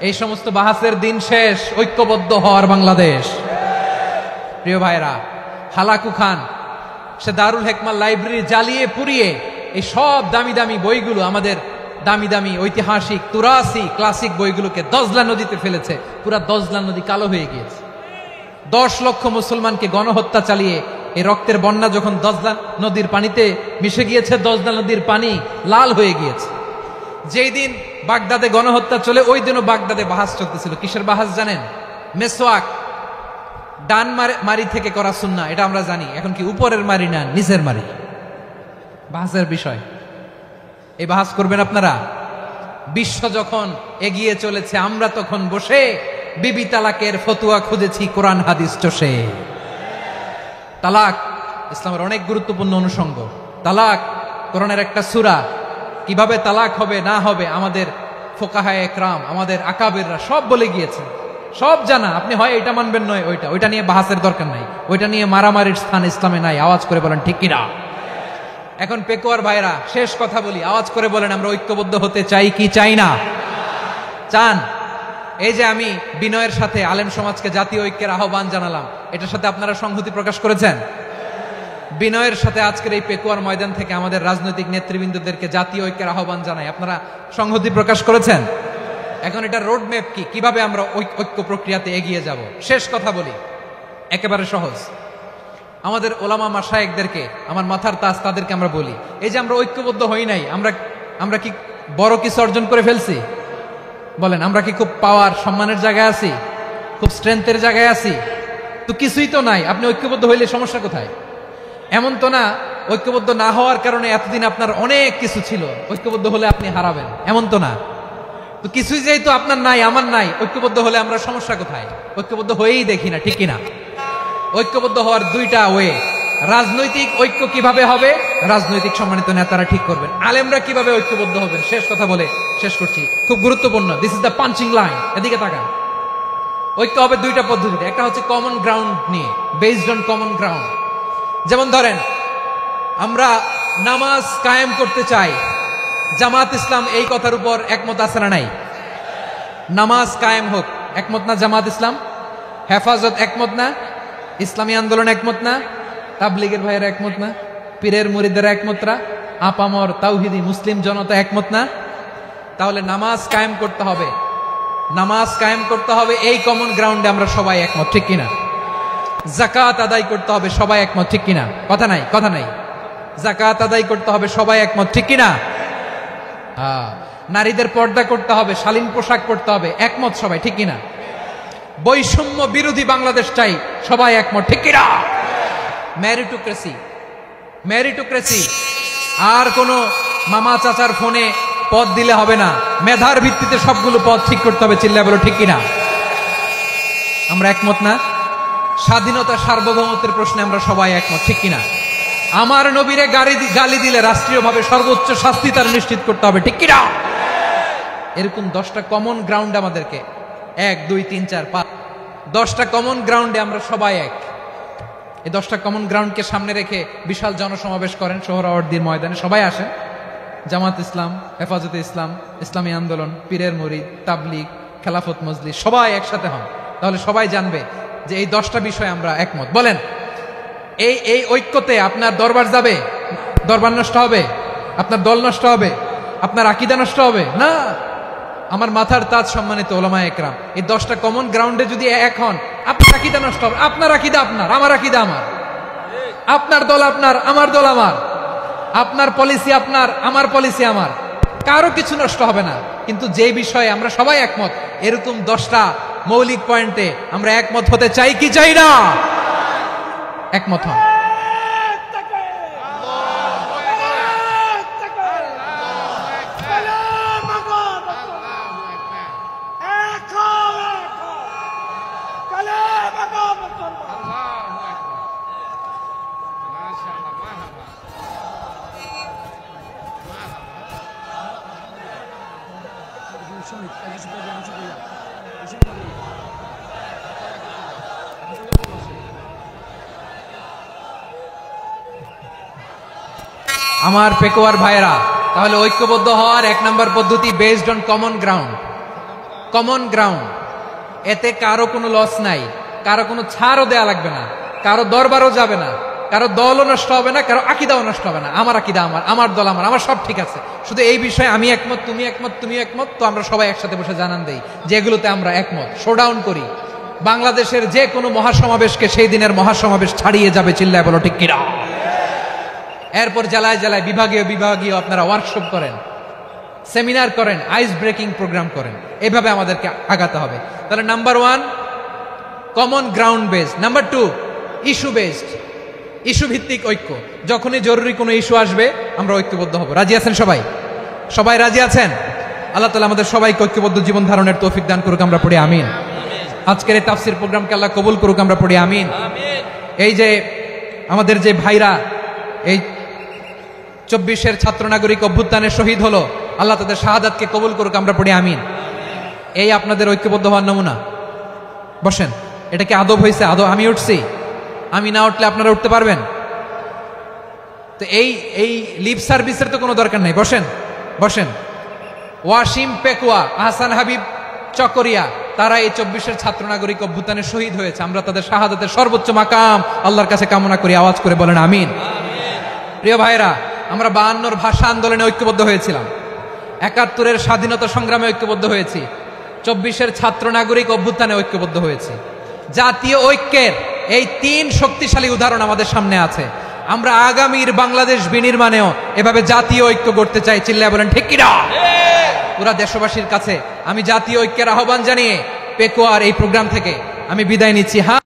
এই সমস্ত বাহাসের দিন শেষ। ঐক্যবদ্ধ হওয়ার বাংলাদেশ। প্রিয় ভাইরা, হালাকু খান সে দারুল হিকমা লাইব্রেরি জ্বালিয়ে পুড়িয়ে এই সব দামি দামি বইগুলো, আমাদের দামি দামি ঐতিহাসিক তুরাসি ক্লাসিক বইগুলোকে দজলা নদীতে ফেলেছে। পুরা দজলা নদী কালো হয়ে গিয়েছে। 10 লক্ষ মুসলমানকে গণহত্যা চালিয়ে এই রক্তের বন্যা যখন দজলা নদীর পানিতে মিশে গিয়েছে, দজলা নদীর পানি লাল হয়ে গিয়েছে। যেই দিন বাগদাদে গণহত্যা চলে, ওই দিনও বাগদাদে বাহাস চলতেছিল। কিসের বাহাস জানেন? মেসওয়াক, ডান মারি থেকে করা সুন্নাহ, এটা আমরা জানি। এখন কি উপরের মারি না নিচের মারি? বাহাসের বিষয়। এই বাহাস করবেন আপনারা? বিশ্ব যখন এগিয়ে চলেছে, আমরা তখন বসে বিবি তালাকের ফতুয়া খুঁজেছি কোরআন হাদিস চষে। তালাক ইসলামের অনেক গুরুত্বপূর্ণ অনুষঙ্গ। তালাক কোরআনের একটা সূরা। কিভাবে তালাক হবে না হবে আমাদের ফোকাহায়ে একরাম, আমাদের আকাবেররা সব বলে গিয়েছে, সব জানা। আপনি হয় এটা মানবেন, নয় ওইটা। ওইটা নিয়ে বাহাসের দরকার নাই, ওইটা নিয়ে মারামারির স্থান ইসলামে নাই। আওয়াজ করে বলেন ঠিক কিনা? এখন পেকুয়ার ভাইরা, শেষ কথা বলি, আওয়াজ করে বলেন আমরা ঐক্যবদ্ধ হতে চাই কি চাই না? চান? এই যে আমি বিনয়ের সাথে আলেম সমাজকে জাতীয় ঐক্যের আহ্বান জানালাম, এটার সাথে আপনারা সংহতি প্রকাশ করেছেন? বিনয়ের সাথে আজকের এই পেকুয়ার ময়দান থেকে আমাদের রাজনৈতিক নেতৃবৃন্দদেরকে জাতীয় ঐক্যের আহ্বান জানাই, আপনারা সংহতি প্রকাশ করেছেন? এখন এটা রোড ম্যাপ কি, কিভাবে আমরা ঐক্য প্রক্রিয়াতে এগিয়ে যাব? শেষ কথা বলি, একেবারে সহজ। আমাদের ওলামা মাশায়েখদেরকে, আমার মাথার তাজ, তাদেরকে আমরা বলি, এই যে আমরা ঐক্যবদ্ধ হই নাই, আমরা কি বড় কিছু অর্জন করে ফেলছি? বলেন আমরা কি খুব পাওয়ার সম্মানের জায়গায় আছি, খুব স্ট্রেংথের জায়গায় আছি? তো কিছুই তো নাই। আপনি ঐক্যবদ্ধ হইলে সমস্যা কোথায়? এমন তো না ঐক্যবদ্ধ না হওয়ার কারণে এতদিন আপনার অনেক কিছু ছিল, ঐক্যবদ্ধ হলে আপনি হারাবেন, এমন তো না। তো কিছুই যেহেতু আপনার নাই, আমার নাই, ঐক্যবদ্ধ হলে আমরা সমস্যা কোথায়? ঐক্যবদ্ধ হয়েই দেখি না, ঠিক কিনা? ঐক্যবদ্ধ হওয়ার দুইটা ওয়ে। রাজনৈতিক ঐক্য কিভাবে হবে? রাজনৈতিক সম্মানিত নেতারা ঠিক করবেন। আলেমরা কিভাবে ঐক্যবদ্ধ হবেন? শেষ কথা বলে শেষ করছি, খুব গুরুত্বপূর্ণ। This is the punching line. এদিকে তাকান। ঐক্য হবে দুইটা পদ্ধতিতে। একটা হচ্ছে কমন গ্রাউন্ড নিয়ে, বেসড অন কমন গ্রাউন্ড। যেমন ধরেন আমরা নামাজ কায়েম করতে চাই, জামাত ইসলাম এই কথার উপর একমত আছে না নাই? নামাজ কায়েম হোক, একমত না জামাত ইসলাম? হেফাজত একমত না? ইসলামী আন্দোলন একমত না? তাবলীগের ভাইয়েরা একমত না? পীরের মুরিদেরা একমত না? আপামর তাওহিদি মুসলিম জনতা একমত না? তাহলে নামাজ কায়েম করতে হবে, নামাজ কায়েম করতে হবে এই কমন গ্রাউন্ডে আমরা সবাই একমত, ঠিক কিনা? যাকাত আদায় করতে হবে, সবাই একমত, ঠিক কিনা? কথা নাই, কথা নাই। যাকাত আদায় করতে হবে, সবাই একমত, ঠিক কিনা? নারীদের পর্দা করতে হবে, শালীন পোশাক পরতে হবে, একমত সবাই, ঠিক কিনা? বৈষম্য বিরোধী বাংলাদেশ চাই, সবাই একমত, ঠিক কিনা? Meritocracy, meritocracy. আর কোন মামা চাচার ফোনে পদ দিলে হবে না, মেধার ভিত্তিতে সবগুলো পদ ঠিক করতে হবে, চিল্লা বলো ঠিক কিনা? আমরা একমত না? স্বাধীনতা সার্বভৌমত্বের প্রশ্নে আমরা সবাই একমত, ঠিক কিনা? আমার নবীরে গালি দিলে রাষ্ট্রীয়ভাবে সর্বোচ্চ শাস্তি তার নিশ্চিত করতে হবে, ঠিক কিনা? এরকম 10টা কমন গ্রাউন্ড আমাদেরকে, 1 2 3 4 5 10টা কমন গ্রাউন্ডে আমরা সবাই এক। এই 10টা কমন গ্রাউন্ডকে সামনে রেখে বিশাল জনসমাবেশ করেন সোহরাওয়ার্দীর ময়দানে, সবাই আসেন। জামাত ইসলাম, হেফাজতে ইসলাম, ইসলামী আন্দোলন, পীরের মুরিদ, তাবলীগ, খেলাফত মজলিস, সবাই একসাথে হন। তাহলে সবাই জানবে যে এই 10টা বিষয়ে আমরা একমত। বলেন এই ঐক্যতে আপনার দরবার যাবে? দরবার নষ্ট হবে? আপনার দল নষ্ট হবে? আপনার আকীদা নষ্ট হবে না? আমার মাথার তাজ সম্মানিত ওলামায়ে একরাম, এই 10টা কমন গ্রাউন্ডে যদি এক হন, আপনার আকীদা নষ্ট হবে? আপনার আকীদা আপনার, আমার আকীদা আমার, আপনার দল আপনার, আমার দল আমার, আপনার পলিসি আপনার, আমার পলিসি আমার, কারো কিছু নষ্ট হবে না। কিন্তু যে বিষয়ে আমরা সবাই একমত, এরকম 10টা মৌলিক পয়েন্টে আমরা একমত হতে চাই কি চাই না? একমত হন। আমার পেকোয়ার ভাইরা, তাহলে ঐক্যবদ্ধ হওয়ার 1 নম্বর পদ্ধতি based on common ground. Common ground, এতে কারো কোনো লস নাই, কারো কোনো ছাড়ও দেয়া লাগবে না, কারো দরবারও যাবে না, কারো দলও নষ্ট হবে না, কারো আকীদাও নষ্ট হবে না। আমার আকীদা আমার, আমার দল আমার, আমার সব ঠিক আছে। শুধু এই বিষয়ে আমি একমত, তুমি একমত, তুমি একমত, তো আমরা সবাই একসাথে বসে জানান দেই যে এগুলোতে আমরা একমত। শোডাউন করি। বাংলাদেশের যে কোনো মহাসমাবেশকে সেই দিনের মহাসমাবেশ ছাড়িয়ে যাবে, চিল্লায় বলো ঠিক কিনা? এরপর জেলায় জেলায় বিভাগীয় বিভাগীয় আপনারা ওয়ার্কশপ করেন, সেমিনার করেন, আইস ব্রেকিং প্রোগ্রাম করেন। এইভাবে আমাদেরকে আগাতে হবে। তাহলে number 1 common ground based. Number 2 issue based, issue ভিত্তিক ঐক্য। যখনই জরুরি কোনো ইস্যু আসবে আমরা ঐক্যবদ্ধ হব। রাজি আছেন সবাই? সবাই রাজি আছেন? আল্লাহ তাআলা আমাদের সবাইকে ঐক্যবদ্ধ জীবন ধারণের তৌফিক দান করুক, আমরা পড়ি আমিন। আজকের এই তাফসীর প্রোগ্রামকে আল্লাহ কবুল করুক, আমরা পড়ি আমিন। এই যে আমাদের যে ভাইরা এই 24-এর ছাত্র নাগরিক অভ্যুত্থানে শহীদ হলো, আল্লাহ তাদের শাহাদাতকে কবুল করুক, আমরা পড়ি আমিন। এই আপনাদের ঐক্যবদ্ধ হওয়ার নমুনা। বসেন। এটা কি আদব হয়েছে? আদব? আমি উঠছি, আমি না উঠলে আপনারা উঠতে পারবেন? তো এই লিপ সার্ভিসের তো কোনো দরকার নাই। বসেন, বসেন। ওয়াসিম পেকুয়া, আহসান হাবিব চকরিয়া, তারা এই 24-এর ছাত্র নাগরিক অভ্যুত্থানে শহীদ হয়েছে। আমরা তাদের শাহাদাতের সর্বোচ্চ মাকাম আল্লাহর কাছে কামনা করি। আওয়াজ করে বলেন আমিন। প্রিয় ভাইরা, আমরা 52-র ভাষা আন্দোলনে ঐক্যবদ্ধ হয়েছিলাম, 71-এর স্বাধীনতা সংগ্রামে ঐক্যবদ্ধ হয়েছি, 24-এর ছাত্র নাগরিক অভ্যুত্থানে ঐক্যবদ্ধ হয়েছি। জাতীয় ঐক্যের এই 3 শক্তিশালী উদাহরণ আমাদের সামনে আছে। আমরা আগামীর বাংলাদেশ বিনির্মাণেও এভাবে জাতীয় ঐক্য করতে চাই, চিল্লায় বলেন ঠিক কিনা? পুরা দেশবাসীর কাছে আমি জাতীয় ঐক্যের আহ্বান জানিয়ে পেকুয়ার এই প্রোগ্রাম থেকে আমি বিদায় নিচ্ছি। হ্যাঁ।